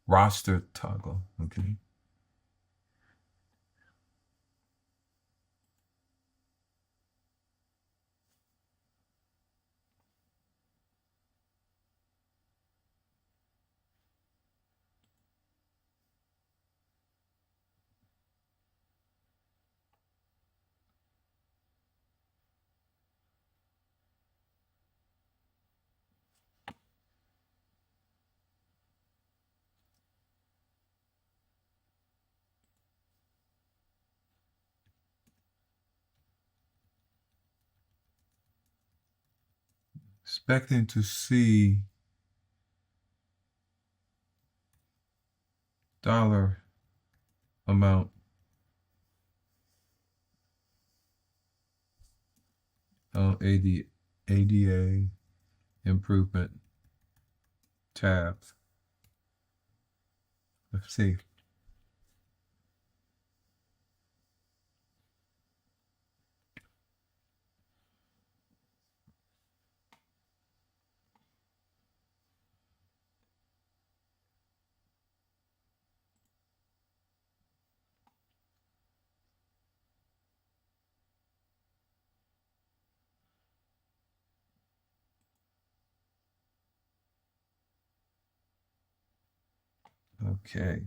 Roster toggle, okay. Expecting to see dollar amount on ADA improvement tab. Let's see. Okay.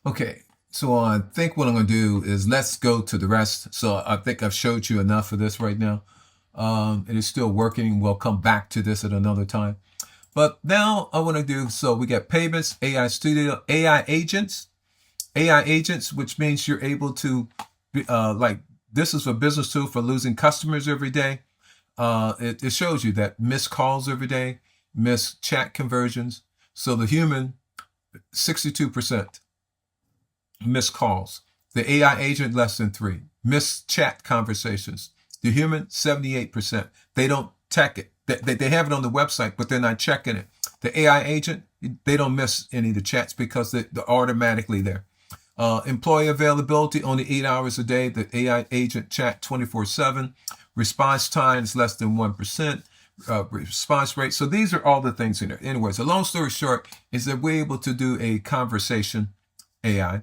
Okay, so I think what I'm going to do is let's go to the rest. So I think I've showed you enough of this right now. It is still working. We'll come back to this at another time. But now I want to do, so we got payments, AI Studio, AI agents, which means you're able to, like, this is a business tool for losing customers every day. It shows you that missed calls every day, missed chat conversions. So the human, 62%. Missed calls. The AI agent, less than 3. Missed chat conversations. The human, 78%. They don't check it. They have it on the website, but they're not checking it. The AI agent, they don't miss any of the chats because they're automatically there. Employee availability, only 8 hours a day. The AI agent chat 24/7. Response time is less than 1%. Response rate. So these are all the things in there. Anyways, a long story short is that we're able to do a conversation AI.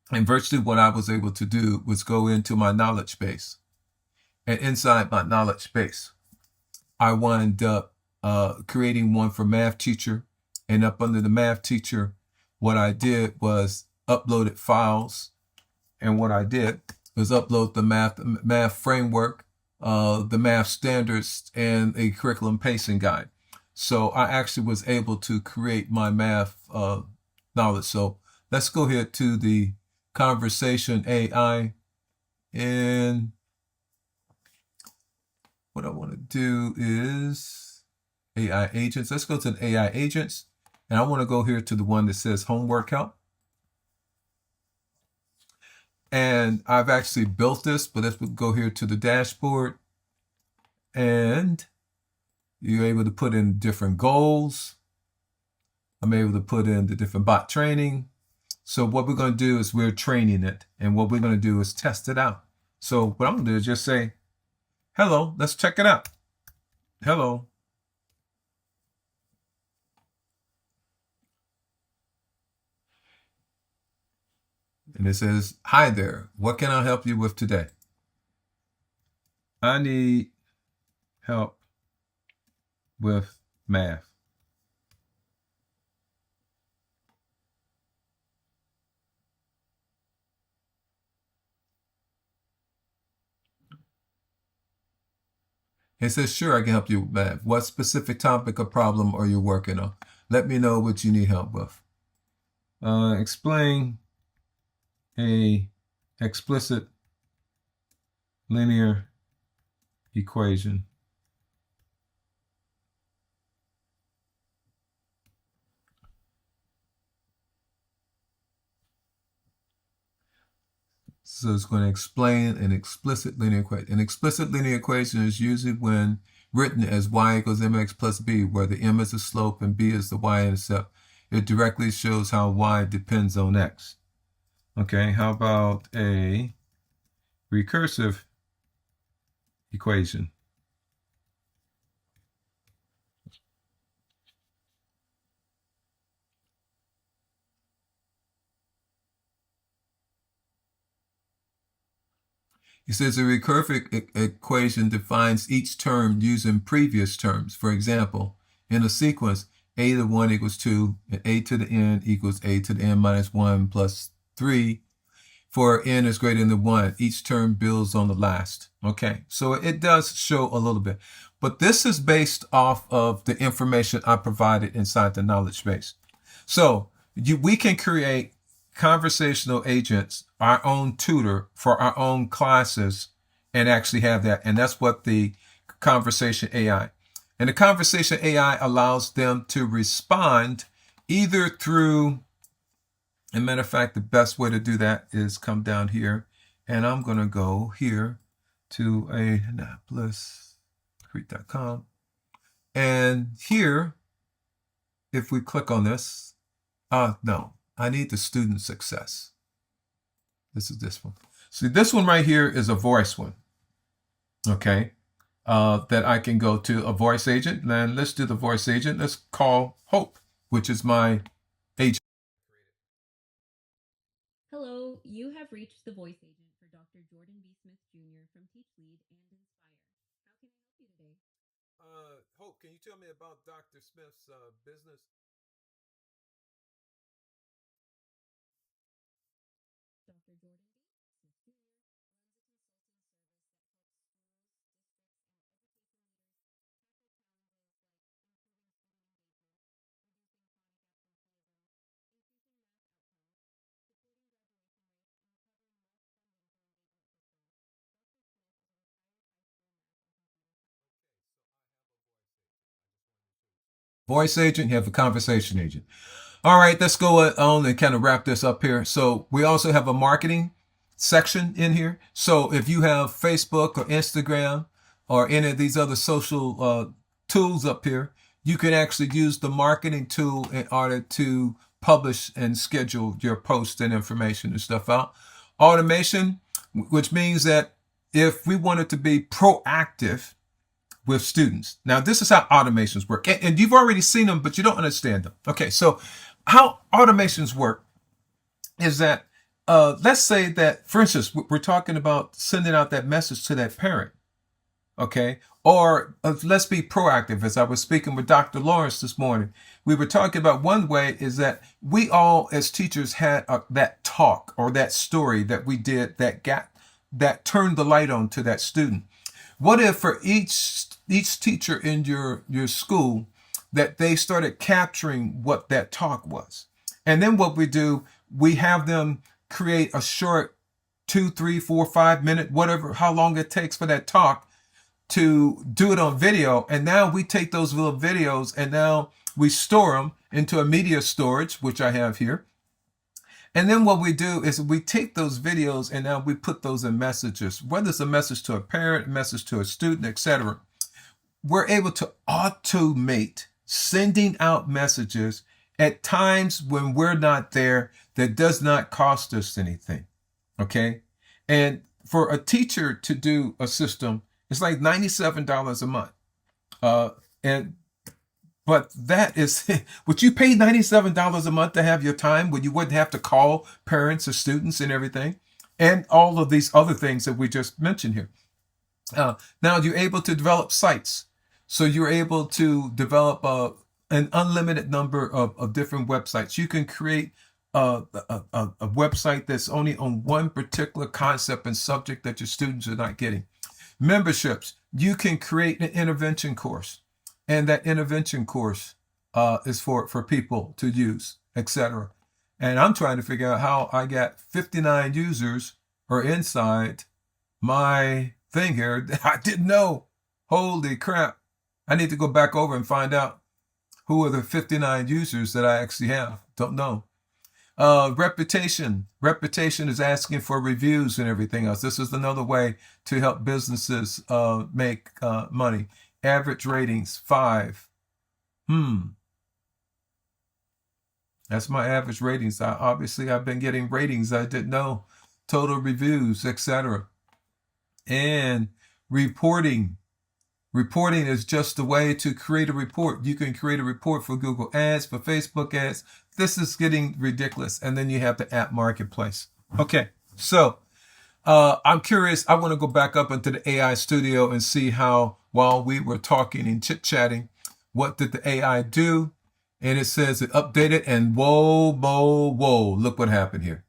And virtually what I was able to do was go into my knowledge base. And inside my knowledge base, I wound up creating one for math teacher. And up under the math teacher, what I did was uploaded files. And what I did was upload the math framework, the math standards, and a curriculum pacing guide. So I actually was able to create my math knowledge. So let's go ahead to the conversation AI, and what I want to do is AI agents. Let's go to the AI agents, and I want to go here to the one that says homework help. And I've actually built this, but let's go here to the dashboard, and you're able to put in different goals. I'm able to put in the different bot training. So what we're going to do is we're training it, and what we're going to do is test it out. So what I'm going to do is just say, hello, let's check it out. Hello. And it says, hi there, what can I help you with today? I need help with math. It says, sure, I can help you with math. What specific topic or problem are you working on? Let me know what you need help with. Explain a explicit linear equation. So it's going to explain an explicit linear equation. An explicit linear equation is usually when written as y equals mx plus b, where the m is the slope and b is the y-intercept. it directly shows how y depends on x. Okay, how about a recursive equation? He says a recursive equation defines each term using previous terms. For example, in a sequence, a to the 1 equals 2, and a to the n equals a to the n minus 1 plus 3. For n is greater than 1, each term builds on the last. Okay, so it does show a little bit. But this is based off of the information I provided inside the knowledge base. So we can create conversational agents, our own tutor for our own classes, and actually have that. And that's what the conversation AI. And the conversation AI allows them to respond either through, as a matter of fact, the best way to do that is come down here. And I'm going to go here to AnnapolisCrete.com. And here, if we click on this, no, I need the student success. This is this one. See, this one right here is a voice one. Okay. That I can go to a voice agent. Then let's do the voice agent. Let's call Hope, which is my agent. Hello, you have reached the voice agent for Dr. Jordan B. Smith Jr. from Teach Lead and Inspire. How can I help you today? Hope, can you tell me about Dr. Smith's business? Dr. Jordan B. Smith Jr. runs a Voice agent, you have a conversation agent. All right, let's go on and kind of wrap this up here. So we also have a marketing section in here. So if you have Facebook or Instagram or any of these other social tools up here, you can actually use the marketing tool in order to publish and schedule your posts and information and stuff out. Automation, which means that if we wanted to be proactive with students. Now, this is how automations work. And you've already seen them, but you don't understand them. Okay, so how automations work is that, let's say that, for instance, we're talking about sending out that message to that parent. Okay, or let's be proactive. As I was speaking with Dr. Lawrence this morning, we were talking about one way is that we all as teachers had that talk or that story that we did that turned the light on to that student. What if for each teacher in your school that they started capturing what that talk was? And then what we do, we have them create a short 2, 3, 4, 5 minute, whatever, how long it takes for that talk to do it on video. And now we take those little videos and now we store them into a media storage, which I have here. And then what we do is we take those videos and now we put those in messages, whether it's a message to a parent, a message to a student, etc. We're able to automate sending out messages at times when we're not there that does not cost us anything. Okay. And for a teacher to do a system, it's like $97 a month. But that is, would you pay $97 a month to have your time when you wouldn't have to call parents or students and everything? And all of these other things that we just mentioned here. Now you're able to develop sites. So you're able to develop an unlimited number of different websites. You can create a website that's only on one particular concept and subject that your students are not getting. Memberships. You can create an intervention course. And that intervention course is for people to use, etc. And I'm trying to figure out how I got 59 users or inside my thing here that I didn't know. Holy crap. I need to go back over and find out who are the 59 users that I actually have. Don't know. Reputation. Reputation is asking for reviews and everything else. This is another way to help businesses make money. Average ratings, 5. That's my average ratings. Obviously, I've been getting ratings I didn't know, total reviews, etc. And reporting. Reporting is just a way to create a report. You can create a report for Google Ads, for Facebook ads. This is getting ridiculous. And then you have the app marketplace. Okay, so I'm curious. I want to go back up into the AI studio and see how, while we were talking and chit-chatting, what did the AI do? And it says it updated, and whoa, look what happened here.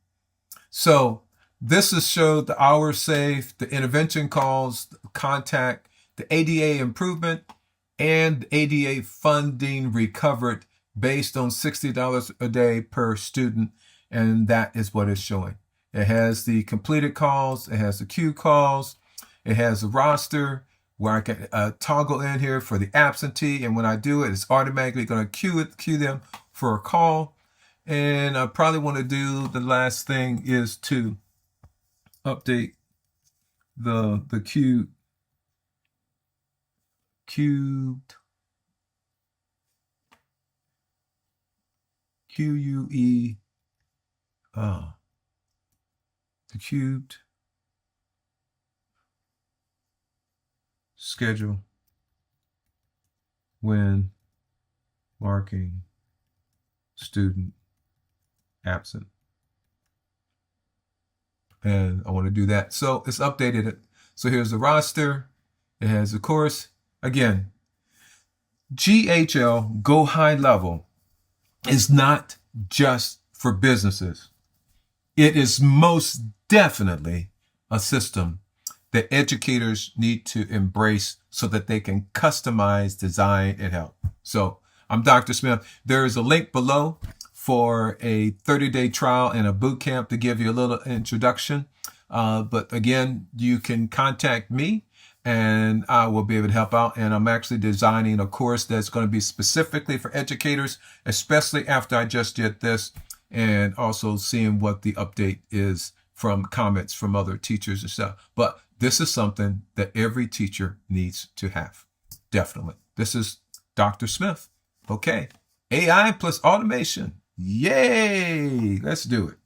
So this is showed the hours saved, the intervention calls, the contact, the ADA improvement, and ADA funding recovered based on $60 a day per student. And that is what it's showing. It has the completed calls. It has the queue calls. It has the roster where I can toggle in here for the absentee. And when I do it, it's automatically going to queue them for a call. And I probably want to do the last thing is to update the queued QUE the cubed schedule when marking student absent. And I want to do that. So it's updated it. So here's the roster. It has the course. Again, GHL, GoHighLevel, is not just for businesses. It is most definitely a system that educators need to embrace so that they can customize, design, and help. So I'm Dr. Smith. There is a link below for a 30-day trial and a boot camp to give you a little introduction. But again, you can contact me and I will be able to help out. And I'm actually designing a course that's going to be specifically for educators, especially after I just did this, and also seeing what the update is from comments from other teachers and stuff. But this is something that every teacher needs to have. Definitely. This is Dr. Smith. Okay. AI plus automation. Yay. Let's do it.